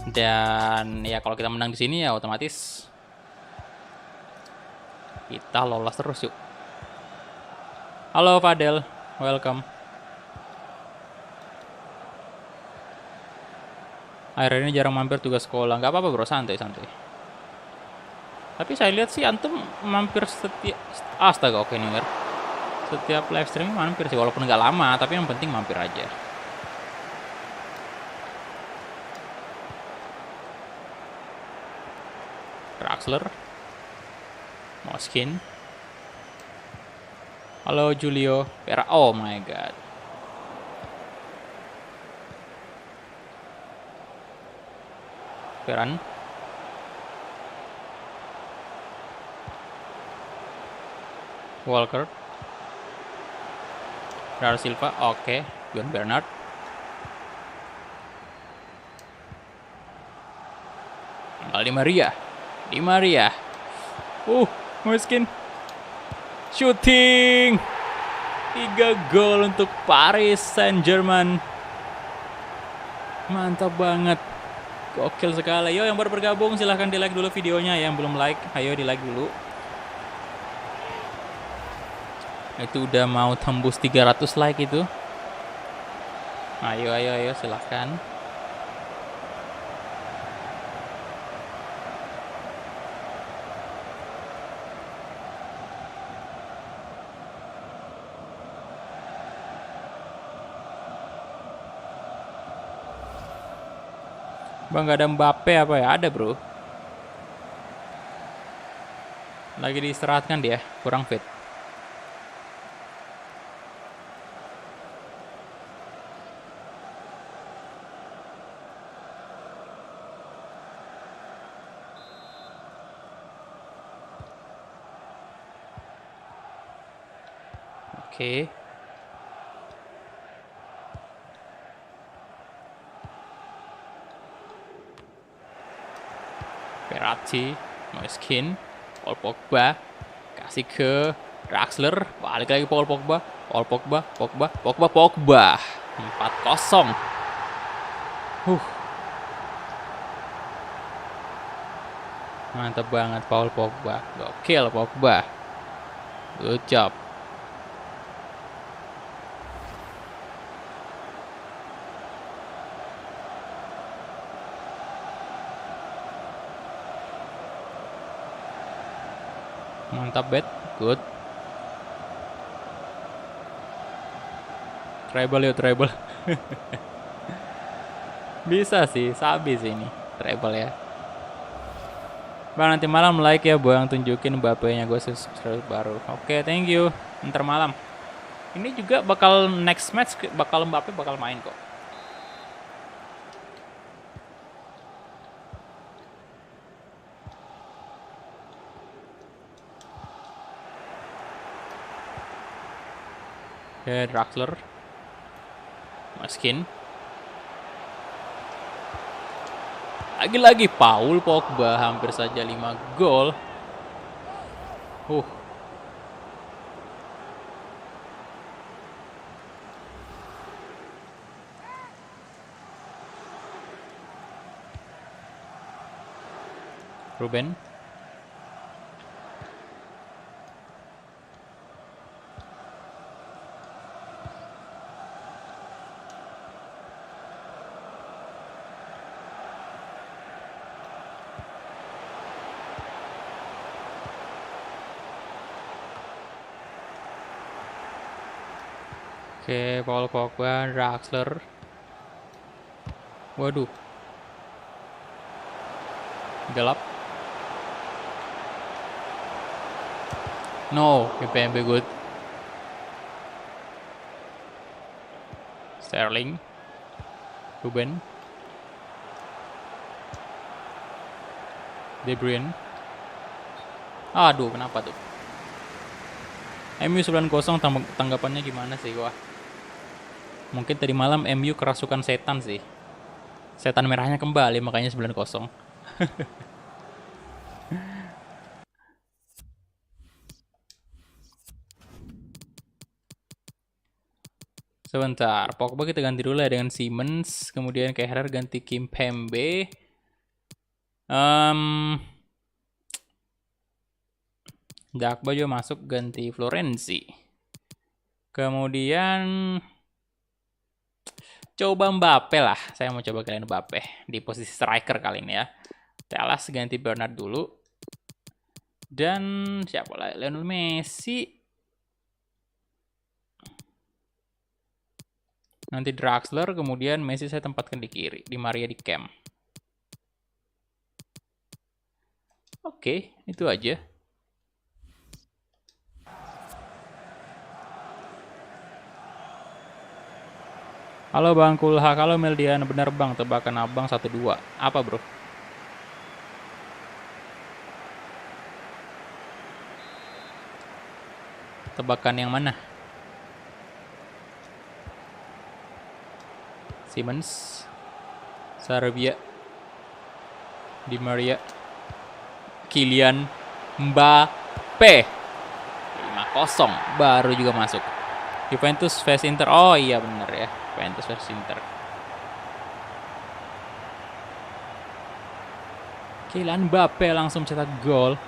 Dan ya kalau kita menang di sini ya otomatis kita lolos terus yuk. Halo Fadel, welcome. Akhir ini jarang mampir tugas sekolah. Nggak apa-apa bro, santai-santai. Tapi saya lihat sih antum mampir setiap... Astaga, oke nih. Setiap live streaming mampir sih. Walaupun nggak lama, tapi yang penting mampir aja. Draxler. Moskin. Halo Julio. Pera. Oh my god. Peran. Walker. Dar Silva. Oke. John Bernard. Di Maria. Di Maria. Moskin. Shooting. 3 gol untuk Paris Saint-Germain. Mantap banget. Gokil sekali. Yo yang baru bergabung silahkan di like dulu videonya. Yang belum like, ayo di like dulu. Itu udah mau tembus 300 like itu. Ayo silahkan. Bang, gak ada Mbappe apa ya? Ada bro. Lagi diistirahatkan dia, kurang fit. Oke. Verratti, Moskin, Paul Pogba, kasih ke Draxler, balik lagi Paul Pogba, 4-0. Mantap banget Paul Pogba, gokil Pogba, good job. Mantap bet, good. Treble. Bisa sih, sabi sih ini treble ya. Bang, nanti malam like ya, Bang, tunjukin Mbappe-nya gue subscribe baru. Oke, thank you. Ntar malam. Ini juga bakal next match bakal Mbappe bakal main kok. Oke, Draxler. Moskin. Lagi-lagi Paul Pogba hampir saja 5 gol. Ruben. Oke, Paul Pogba, Draxler. Waduh. Gelap. No, PPMB good. Sterling. Ruben. De Bruyne. Aduh, kenapa tuh? MU 9-0 tanggapannya gimana sih? Wah. Mungkin tadi malam MU kerasukan setan sih. Setan merahnya kembali makanya 9-0. Sebentar, Pogba kita ganti dulu ya dengan Simmons, kemudian Kehrer ganti Kimpembe. Dagba juga masuk ganti Florenzi. Kemudian coba Mbappe lah. Saya mau coba kalian Mbappe di posisi striker kali ini ya. Telas ganti Bernard dulu. Dan siapa lagi? Lionel Messi. Nanti Draxler, kemudian Messi saya tempatkan di kiri. Di Maria di Camp. Oke, itu aja. Halo Bang Kulha, halo Meldian, bener Bang, tebakan abang 1-2. Apa bro? Tebakan yang mana? Simmons, Sarabia, Di Maria, Kylian Mbappe. 5-0, baru juga masuk. Juventus vs Inter. Oh iya bener ya, Juventus vs Inter. Kylian Mbappe langsung cetak gol.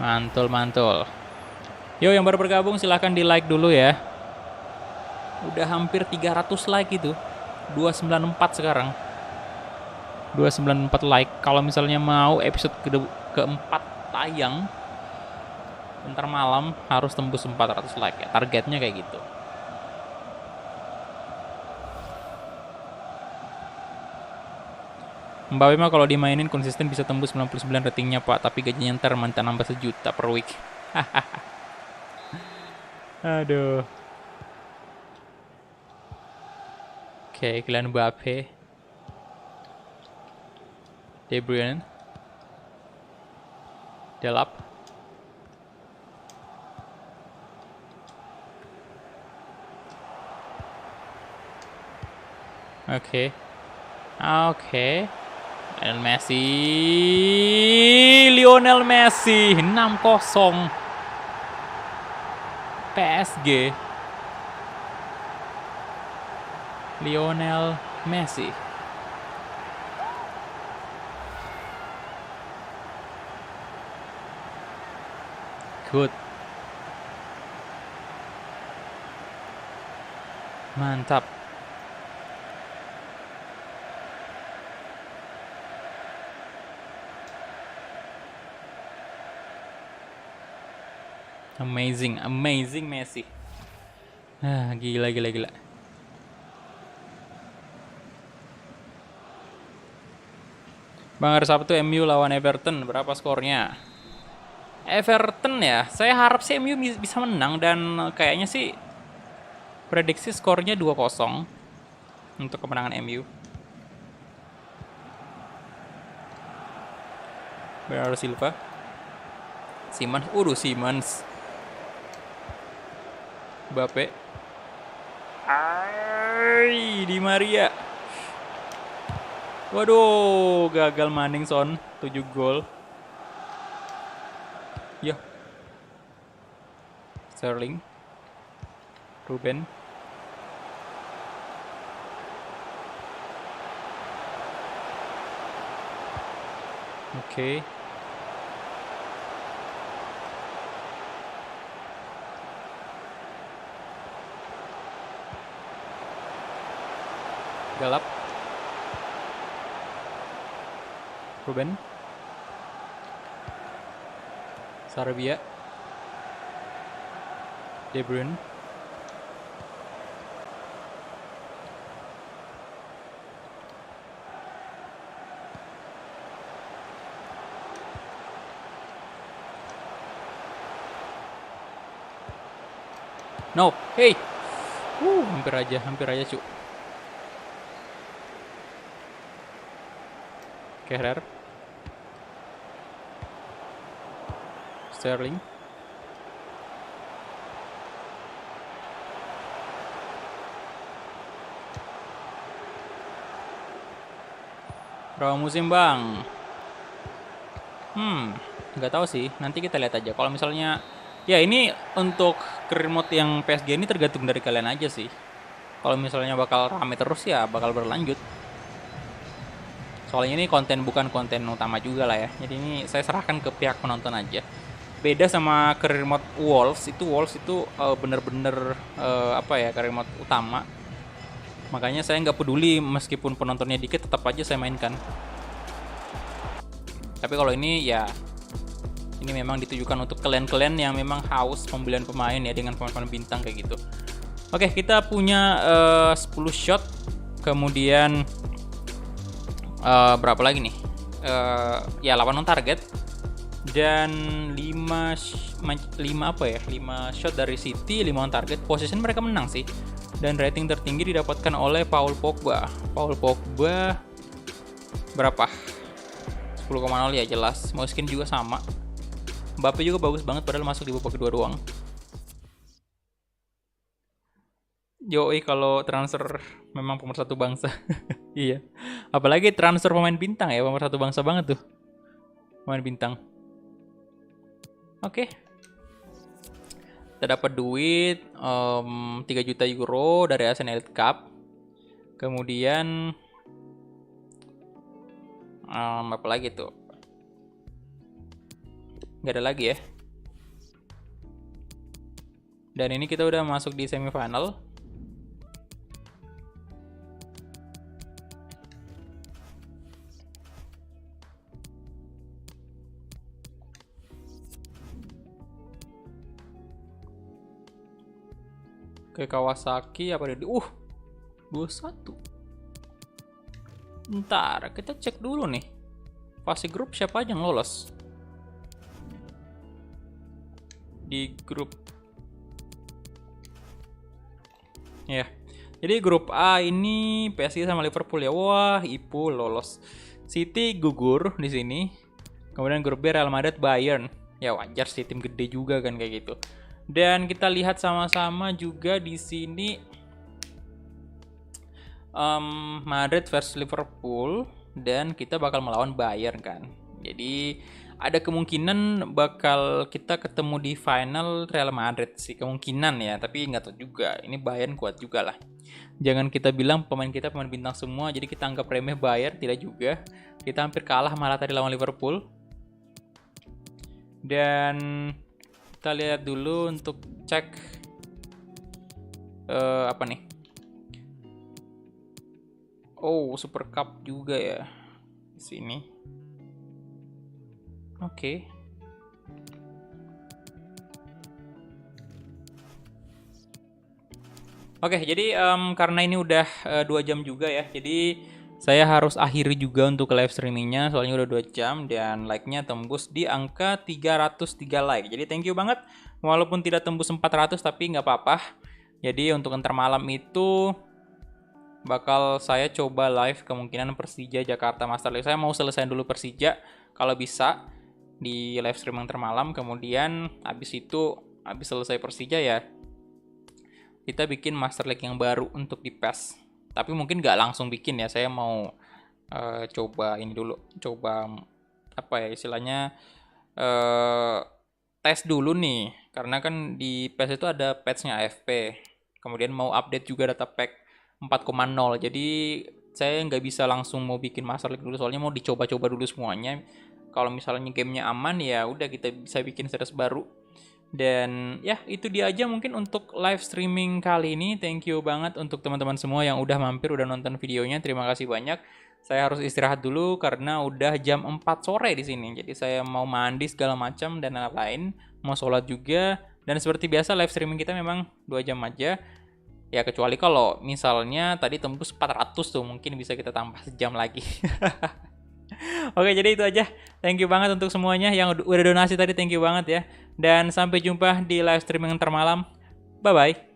Mantul. Yo yang baru bergabung silahkan di like dulu ya. Udah hampir 300 like itu. 294 sekarang. 294 like. Kalau misalnya mau episode keempat tayang bentar malam harus tembus 400 like ya. Targetnya kayak gitu. Mbappe mah kalau dimainin konsisten bisa tembus 99 ratingnya Pak. Tapi gajinya ntar mantan nambah 1 juta per week. Aduh. Oke, Kylian Mbappe. De Bruyne. Delap. Oke. Lionel Messi 6-0. PSG. Lionel Messi. Good. Mantap. Amazing Messi. Gila. Bang, hari Sabtu MU lawan Everton, berapa skornya? Everton ya, saya harap sih MU bisa menang dan kayaknya sih prediksi skornya 2-0 untuk kemenangan MU. Bernardo Silva. Simmons. Mbappe. Di Maria. Waduh, gagal maning Son, 7 gol. Yo. Sterling. Ruben. Oke. Galap. Ruben. Sarabia. De Bruyne. No, hey. Hampir aja cu. Kehrer. Sterling. Berapa musim bang? Nggak tahu sih. Nanti kita lihat aja. Kalau misalnya, ya ini untuk career mode yang PSG ini tergantung dari kalian aja sih. Kalau misalnya bakal rame terus ya bakal berlanjut. Soalnya ini bukan konten utama juga lah ya. Jadi ini saya serahkan ke pihak penonton aja. Beda sama career mode Wolves itu bener-bener apa ya, career mode utama. Makanya saya nggak peduli meskipun penontonnya dikit, tetap aja saya mainkan. Tapi kalau ini ya, ini memang ditujukan untuk kalian-kalian yang memang haus pembelian pemain ya, dengan pemain-pemain bintang kayak gitu. Oke, kita punya 10 shot. Kemudian berapa lagi nih? Ya 8 on target. Dan 5 shot dari City, 5 on target. Position mereka menang sih. Dan rating tertinggi didapatkan oleh Paul Pogba. Paul Pogba berapa? 10,0 ya jelas. Moiskin juga sama. Mbappe juga bagus banget padahal masuk di babak kedua doang. Yoi, kalau transfer memang pemersatu bangsa. Iya. Apalagi transfer pemain bintang ya, pemersatu bangsa banget tuh. Pemain bintang. Oke. Kita dapat duit 3 juta euro dari ASEAN Elite Cup. Kemudian apa lagi tuh? Nggak ada lagi ya. Dan ini kita udah masuk di semifinal. Ke Kawasaki apa dia? 21. Ntar kita cek dulu nih. Fase grup siapa aja yang lolos? Di grup ya. Jadi grup A ini PSG sama Liverpool ya. Wah, Ipu lolos. City gugur di sini. Kemudian grup B Real Madrid, Bayern. Ya wajar sih, tim gede juga kan kayak gitu. Dan kita lihat sama-sama juga di sini Madrid versus Liverpool, dan kita bakal melawan Bayern kan. Jadi ada kemungkinan bakal kita ketemu di final Real Madrid sih, kemungkinan ya, tapi nggak tahu juga. Ini Bayern kuat juga lah. Jangan kita bilang pemain kita pemain bintang semua, jadi kita anggap remeh Bayern, tidak juga. Kita hampir kalah malah tadi lawan Liverpool. Dan kita lihat dulu untuk cek apa nih? Oh, Super Cup juga ya di sini. Oke. Oke, jadi karena ini udah 2 jam juga ya, jadi saya harus akhiri juga untuk live streamingnya, soalnya udah 2 jam dan like-nya tembus di angka 303 like. Jadi thank you banget, walaupun tidak tembus 400 tapi nggak apa-apa. Jadi untuk ntar malam itu bakal saya coba live kemungkinan Persija Jakarta Master League. Saya mau selesai dulu Persija kalau bisa di live streaming termalam. Kemudian habis selesai Persija ya kita bikin Master League yang baru untuk di PES. Tapi mungkin nggak langsung bikin ya. Saya mau coba ini dulu, coba apa ya istilahnya tes dulu nih. Karena kan di PES itu ada patch-nya AFP. Kemudian mau update juga data pack 4,0. Jadi saya nggak bisa langsung mau bikin Master League dulu, soalnya mau dicoba-coba dulu semuanya. Kalau misalnya gamenya aman ya udah kita bisa bikin series baru. Dan ya itu dia aja mungkin untuk live streaming kali ini. Thank you banget untuk teman-teman semua yang udah mampir, udah nonton videonya. Terima kasih banyak. Saya harus istirahat dulu karena udah jam 4 sore di sini. Jadi saya mau mandi segala macam dan lain-lain, mau sholat juga. Dan seperti biasa live streaming kita memang 2 jam aja. Ya kecuali kalau misalnya tadi tembus 400 tuh mungkin bisa kita tambah sejam lagi. Oke, jadi itu aja. Thank you banget untuk semuanya yang udah donasi tadi, thank you banget ya. Dan sampai jumpa di live streaming termalam. Bye-bye.